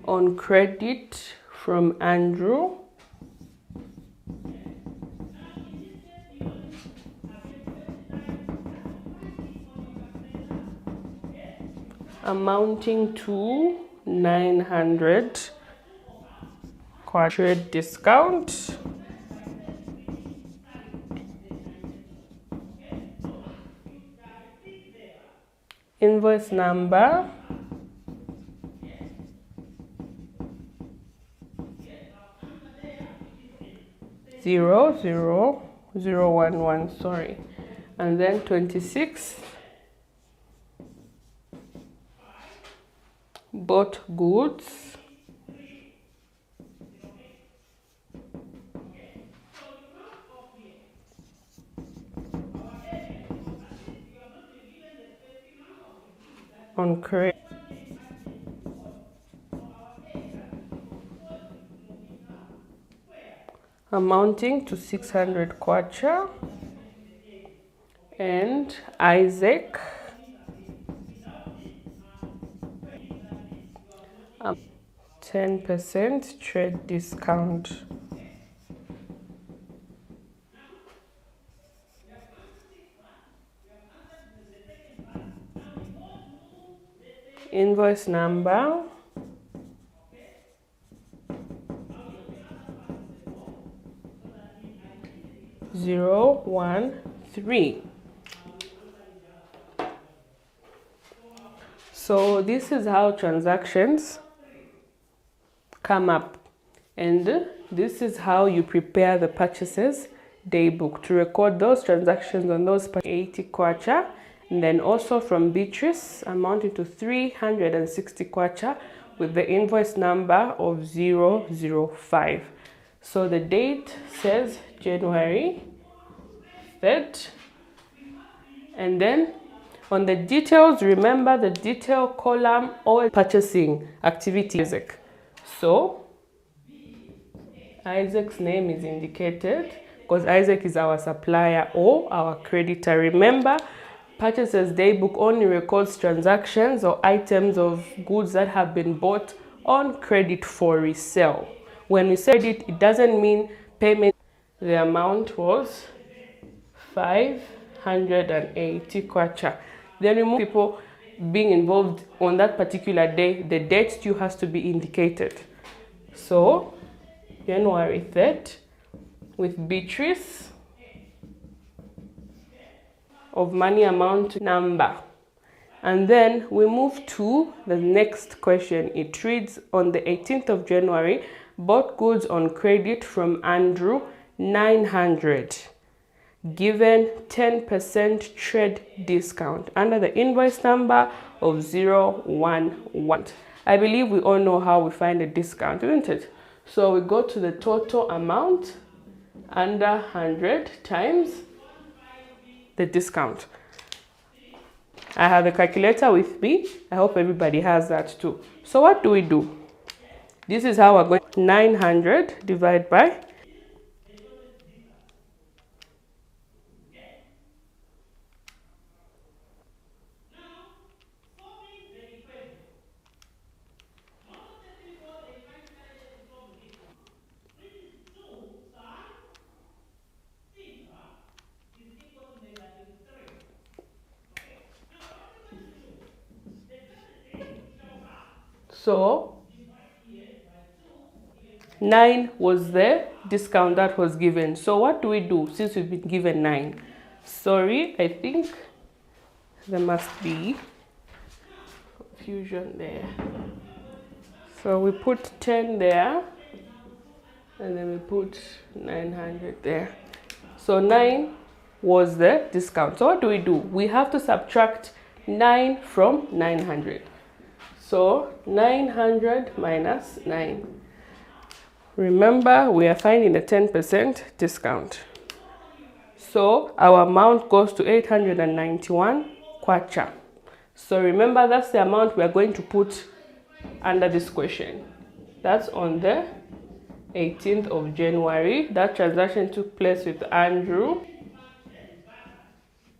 on credit from Andrew, amounting to 900 trade discount. Invoice number 00011, sorry, and then 26, bought goods on credit amounting to 600 kwacha, and Isaac 10% trade discount. Invoice number 013. So this is how transactions come up, and this is how you prepare the purchases daybook to record those transactions on those 80 kwacha, and then also from Beatrice amounting to 360 kwacha with the invoice number of 005. So the date says January 3rd, and then on the details, remember the detail column or purchasing activity Isaac. So Isaac's name is indicated because Isaac is our supplier or our creditor. Remember, purchases daybook only records transactions or items of goods that have been bought on credit for resale. When we say credit, it doesn't mean payment. The amount was 580 kwacha. Then remove people being involved on that particular day. The date still has to be indicated. So January 3rd with Beatrice of money amount number. And then we move to the next question. It reads, on the 18th of January, bought goods on credit from Andrew 900, given 10% trade discount under the invoice number of 011. I believe we all know how we find a discount, isn't it? So we go to the total amount under 100 times the discount. I have a calculator with me. I hope everybody has that too. So what do we do? This is how we're going. 900 divided by so 9 was the discount that was given. So what do we do since we've been given 9? Sorry, I think there must be confusion there. So we put 10 there, and then we put 900 there. So 9 was the discount. So what do? We have to subtract 9 from 900. So 900 minus 9. Remember, we are finding a 10% discount. So our amount goes to 891 kwacha. So remember, that's the amount we are going to put under this question. That's on the 18th of January. That transaction took place with Andrew.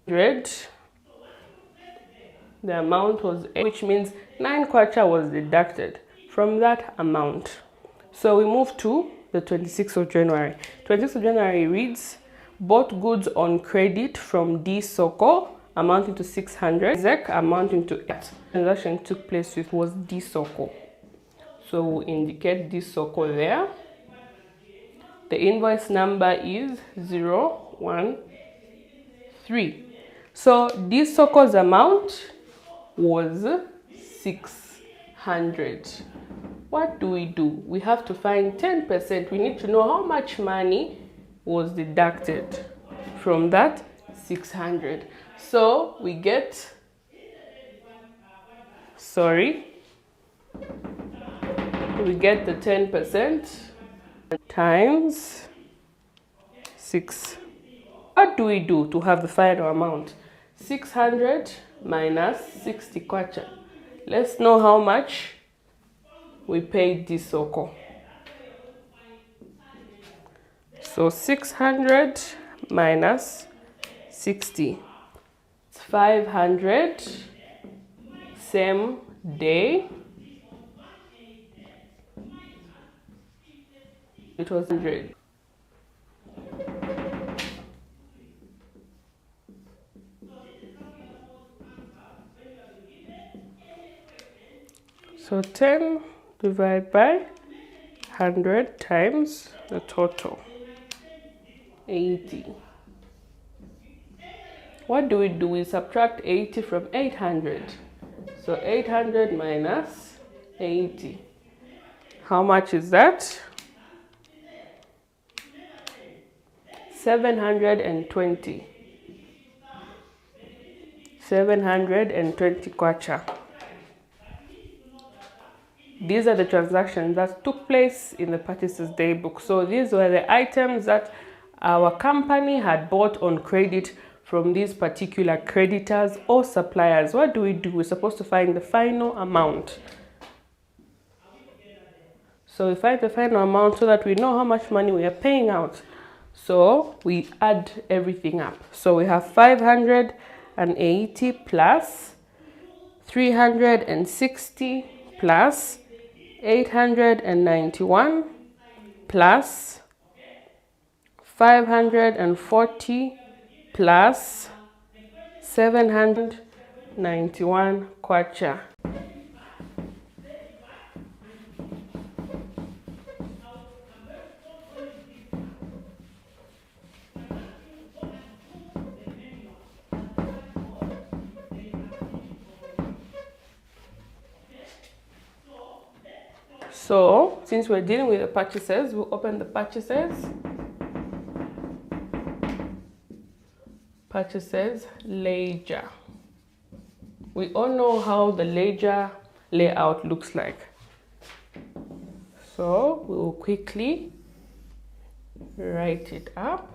The amount was 8, which means 9 kwacha was deducted from that amount. So we move to the 26th of January. 26th of January reads, bought goods on credit from D Soko amounting to 600. Isaac amounting to 8. Transaction took place with was D Soko. So we indicate D Soko there. The invoice number is 013. So D Soko's amount was 600. What do? We have to find 10%. We need to know how much money was deducted from that 600. So we get, we get the 10% times 6. What do we do to have the final amount? 600 minus 60 kwacha. Let's know how much we paid this Soko. So 600 minus 60. It's 500. Same day. It was 100. So 10 divided by 100 times the total, 80. What do? We subtract 80 from 800. So 800 minus 80. How much is that? 720. 720 kwacha. These are the transactions that took place in the purchases day book. So these were the items that our company had bought on credit from these particular creditors or suppliers. What do? We're supposed to find the final amount. So we find the final amount so that we know how much money we are paying out. So we add everything up. So we have 580 plus 360 plus 891 plus 540 plus 791 kwacha. So, since we're dealing with the purchases, we'll open the purchases. Purchases ledger. We all know how the ledger layout looks like. So, we will quickly write it up.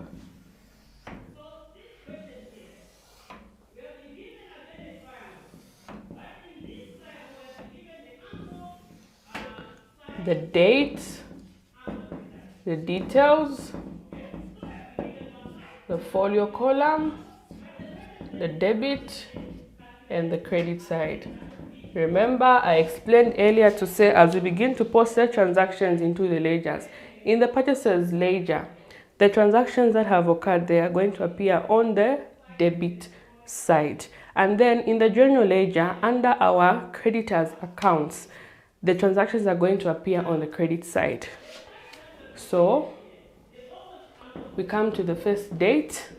The date, the details, the folio column, the debit, and the credit side. Remember, I explained earlier to say as we begin to post the transactions into the ledgers, in the purchases ledger, the transactions that have occurred, they are going to appear on the debit side. And then in the general ledger, under our creditors accounts, the transactions are going to appear on the credit side. So we come to the first date.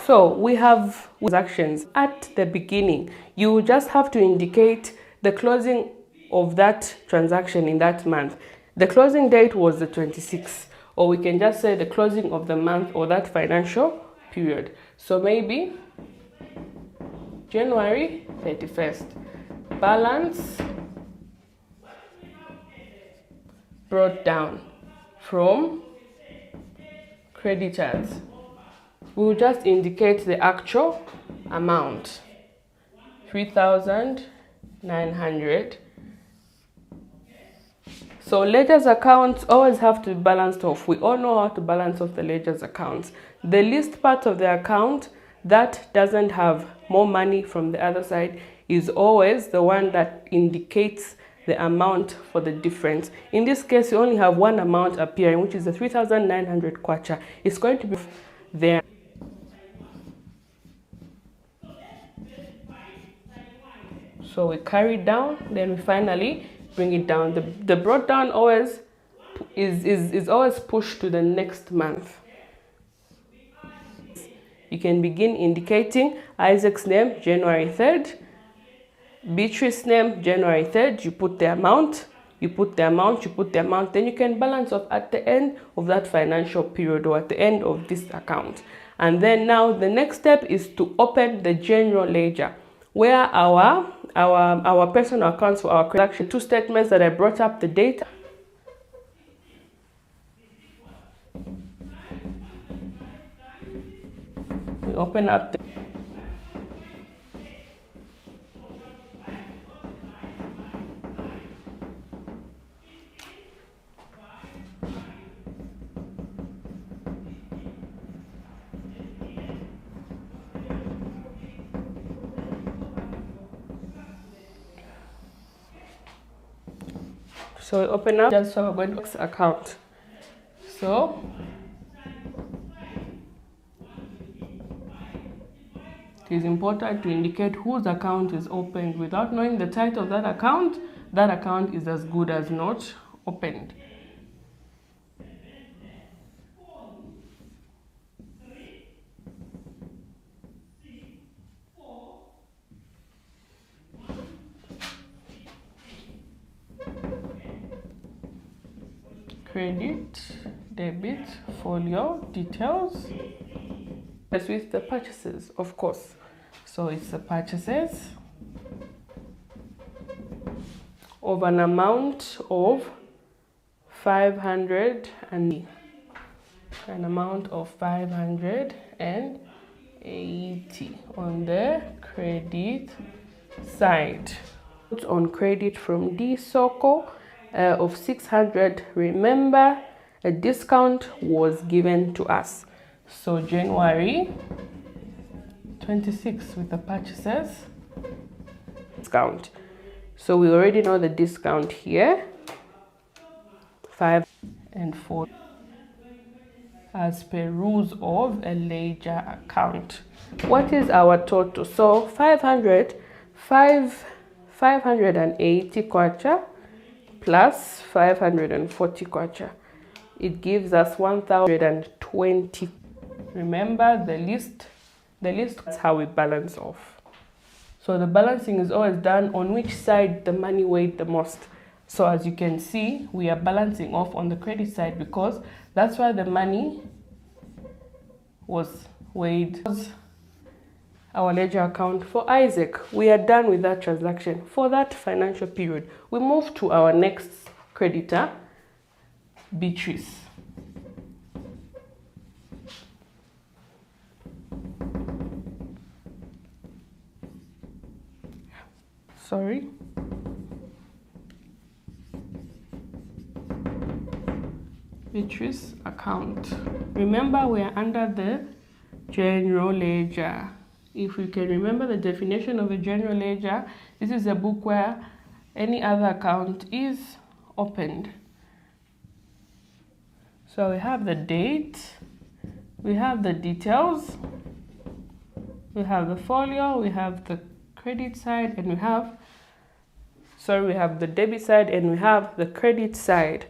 So we have transactions at the beginning. You just have to indicate the closing of that transaction in that month. The closing date was the 26th, or we can just say the closing of the month or that financial period. So maybe January 31st. Balance brought down from creditors. We will just indicate the actual amount, 3,900. So ledgers accounts always have to be balanced off. We all know how to balance off the ledgers accounts. The least part of the account that doesn't have more money from the other side is always the one that indicates the amount for the difference. In this case, you only have one amount appearing, which is the 3,900 kwacha. It's going to be there. So we carry down, then we finally bring it down. The brought down always is always pushed to the next month. You can begin indicating Isaac's name, January 3rd. Beatrice's name, January 3rd. You put the amount, you put the amount, you put the amount. Then you can balance off at the end of that financial period or at the end of this account. And then now the next step is to open the general ledger, where our personal accounts for our collection, two statements that I brought up the data. We open up So we open up, just so we're going to account. So it is important to indicate whose account is opened. Without knowing the title of that account is as good as not opened. Credit, debit, folio, details. As with the purchases, of course. So it's the purchases of an amount of 500 and an amount of 580 on the credit side. On credit from D Soko of 600. Remember, a discount was given to us. So January 26 with the purchases discount. So we already know the discount here, 5 and 4 as per rules of a ledger account. What is our total? So 580 kwacha plus 540 kwacha. It gives us 1,020. Remember, the list is how we balance off. So the balancing is always done on which side the money weighed the most. So as you can see, we are balancing off on the credit side because that's why the money was weighed. Our ledger account for Isaac. We are done with that transaction for that financial period. We move to our next creditor, Beatrice. Sorry. Beatrice account. Remember, we are under the general ledger. If we can remember the definition of a general ledger, this is a book where any other account is opened. So we have the date, we have the details, we have the folio, we have the credit side, and we have the debit side and we have the credit side.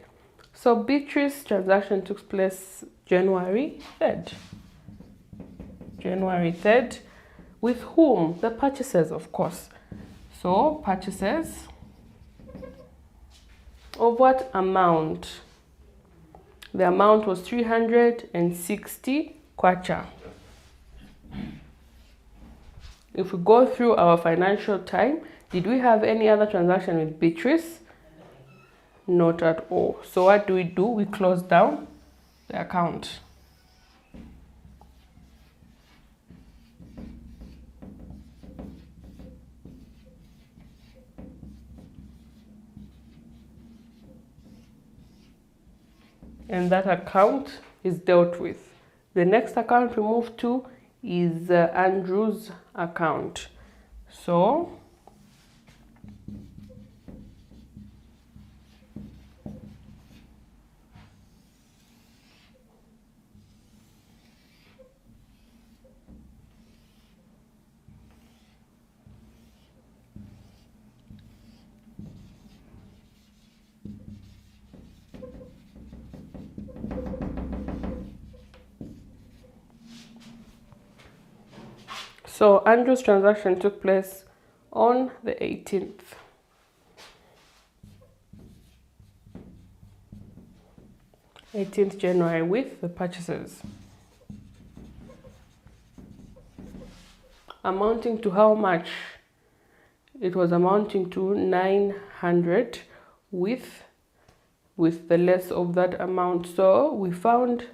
So Beatrice transaction took place January 3rd. January 3rd. With whom? The purchases, of course. So purchases of what amount? The amount was 360 kwacha. If we go through our financial time, did we have any other transaction with Beatrice? Not at all. So what do? We close down the account. And that account is dealt with. The next account we move to is Andrew's account. So Andrew's transaction took place on the 18th. January with the purchases. Amounting to how much? It was amounting to 900 with the less of that amount. So we found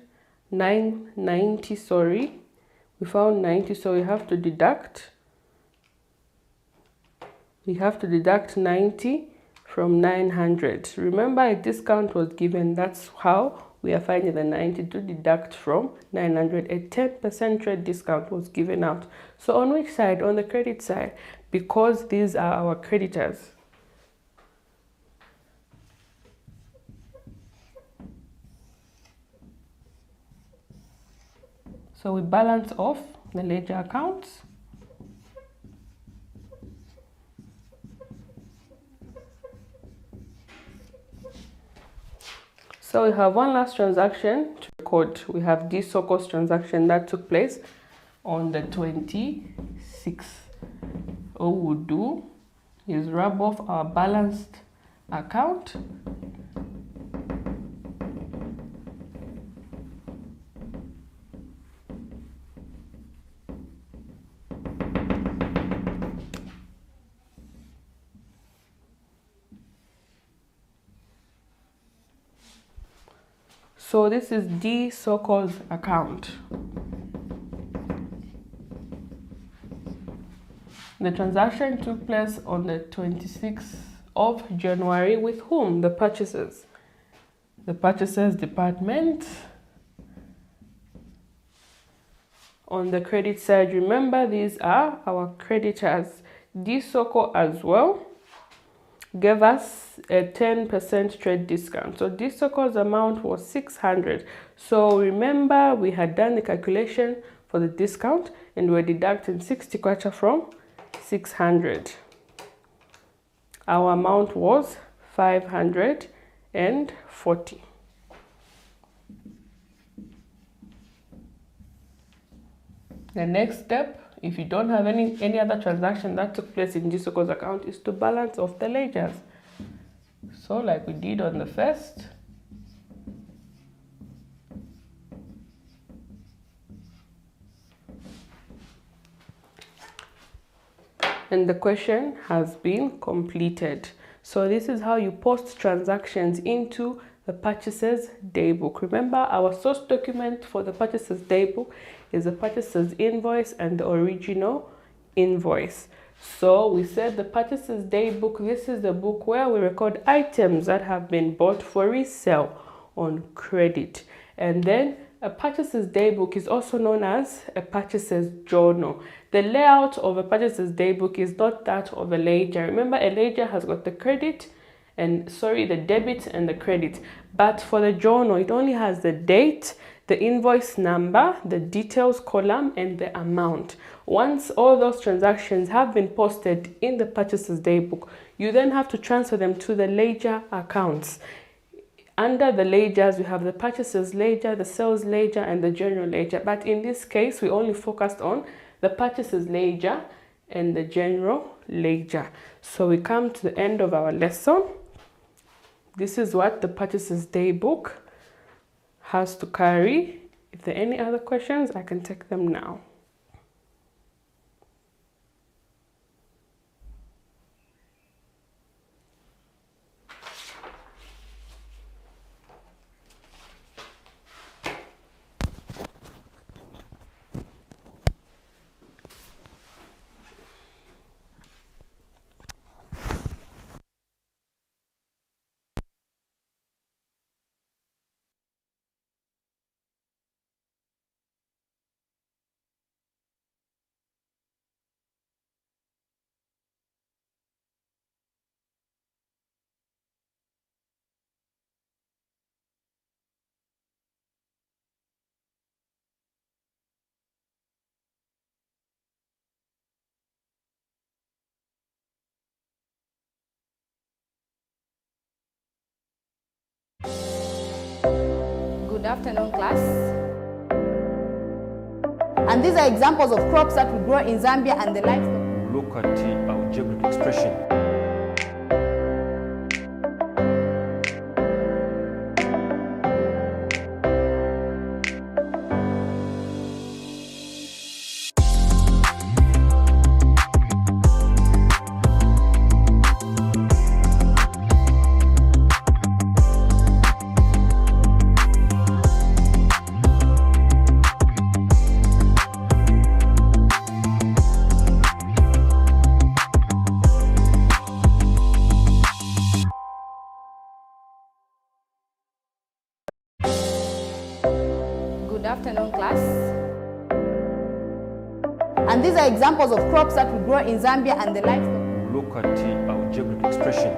990, sorry. We found 90, so we have to deduct 90 from 900. Remember, a discount was given. That's how we are finding the 90 to deduct from 900. A 10% trade discount was given out. So on which side? On the credit side, because these are our creditors. So we balance off the ledger accounts. So we have one last transaction to record. We have this so-called transaction that took place on the 26th. All we'll do is rub off our balanced account. So this is the so-called account. The transaction took place on the 26th of January with whom? The purchasers. The purchasers department. On the credit side, remember these are our creditors. This so-called as well gave us a 10% trade discount. So this so-called amount was 600. So remember we had done the calculation for the discount and we're deducting 60 kwacha from 600. Our amount was 540. The next step, if you don't have any other transaction that took place in this so-called account, is to balance off the ledgers. So like we did on the first, and the question has been completed. So this is how you post transactions into the purchaser's daybook. Remember, our source document for the purchaser's daybook is the purchaser's invoice and the original invoice. So we said the purchaser's daybook, this is the book where we record items that have been bought for resale on credit. And then a purchaser's daybook is also known as a purchaser's journal. The layout of a purchaser's daybook is not that of a ledger. Remember, a ledger has got the debit and the credit. But for the journal, it only has the date, the invoice number, the details column, and the amount. Once all those transactions have been posted in the purchaser's daybook, you then have to transfer them to the ledger accounts. Under the ledgers, we have the purchaser's ledger, the sales ledger, and the general ledger. But in this case, we only focused on the purchaser's ledger and the general ledger. So we come to the end of our lesson. This is what the purchaser's daybook has to carry. If there are any other questions, I can take them now. Good afternoon, class. And these are examples of crops that we grow in Zambia and the livestock. Look at our geographic expression. Good afternoon, class. And these are examples of crops that we grow in Zambia and the livestock. Look at our geographic expression.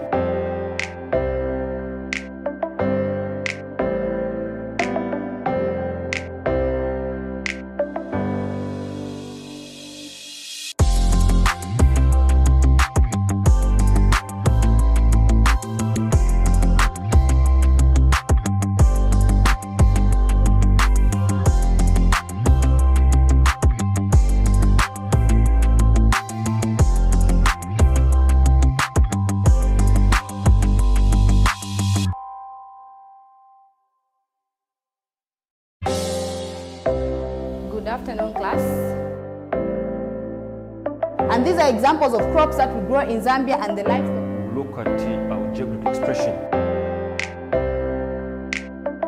Good afternoon, class. And these are examples of crops that we grow in Zambia and the livestock. Look at our geographic expression.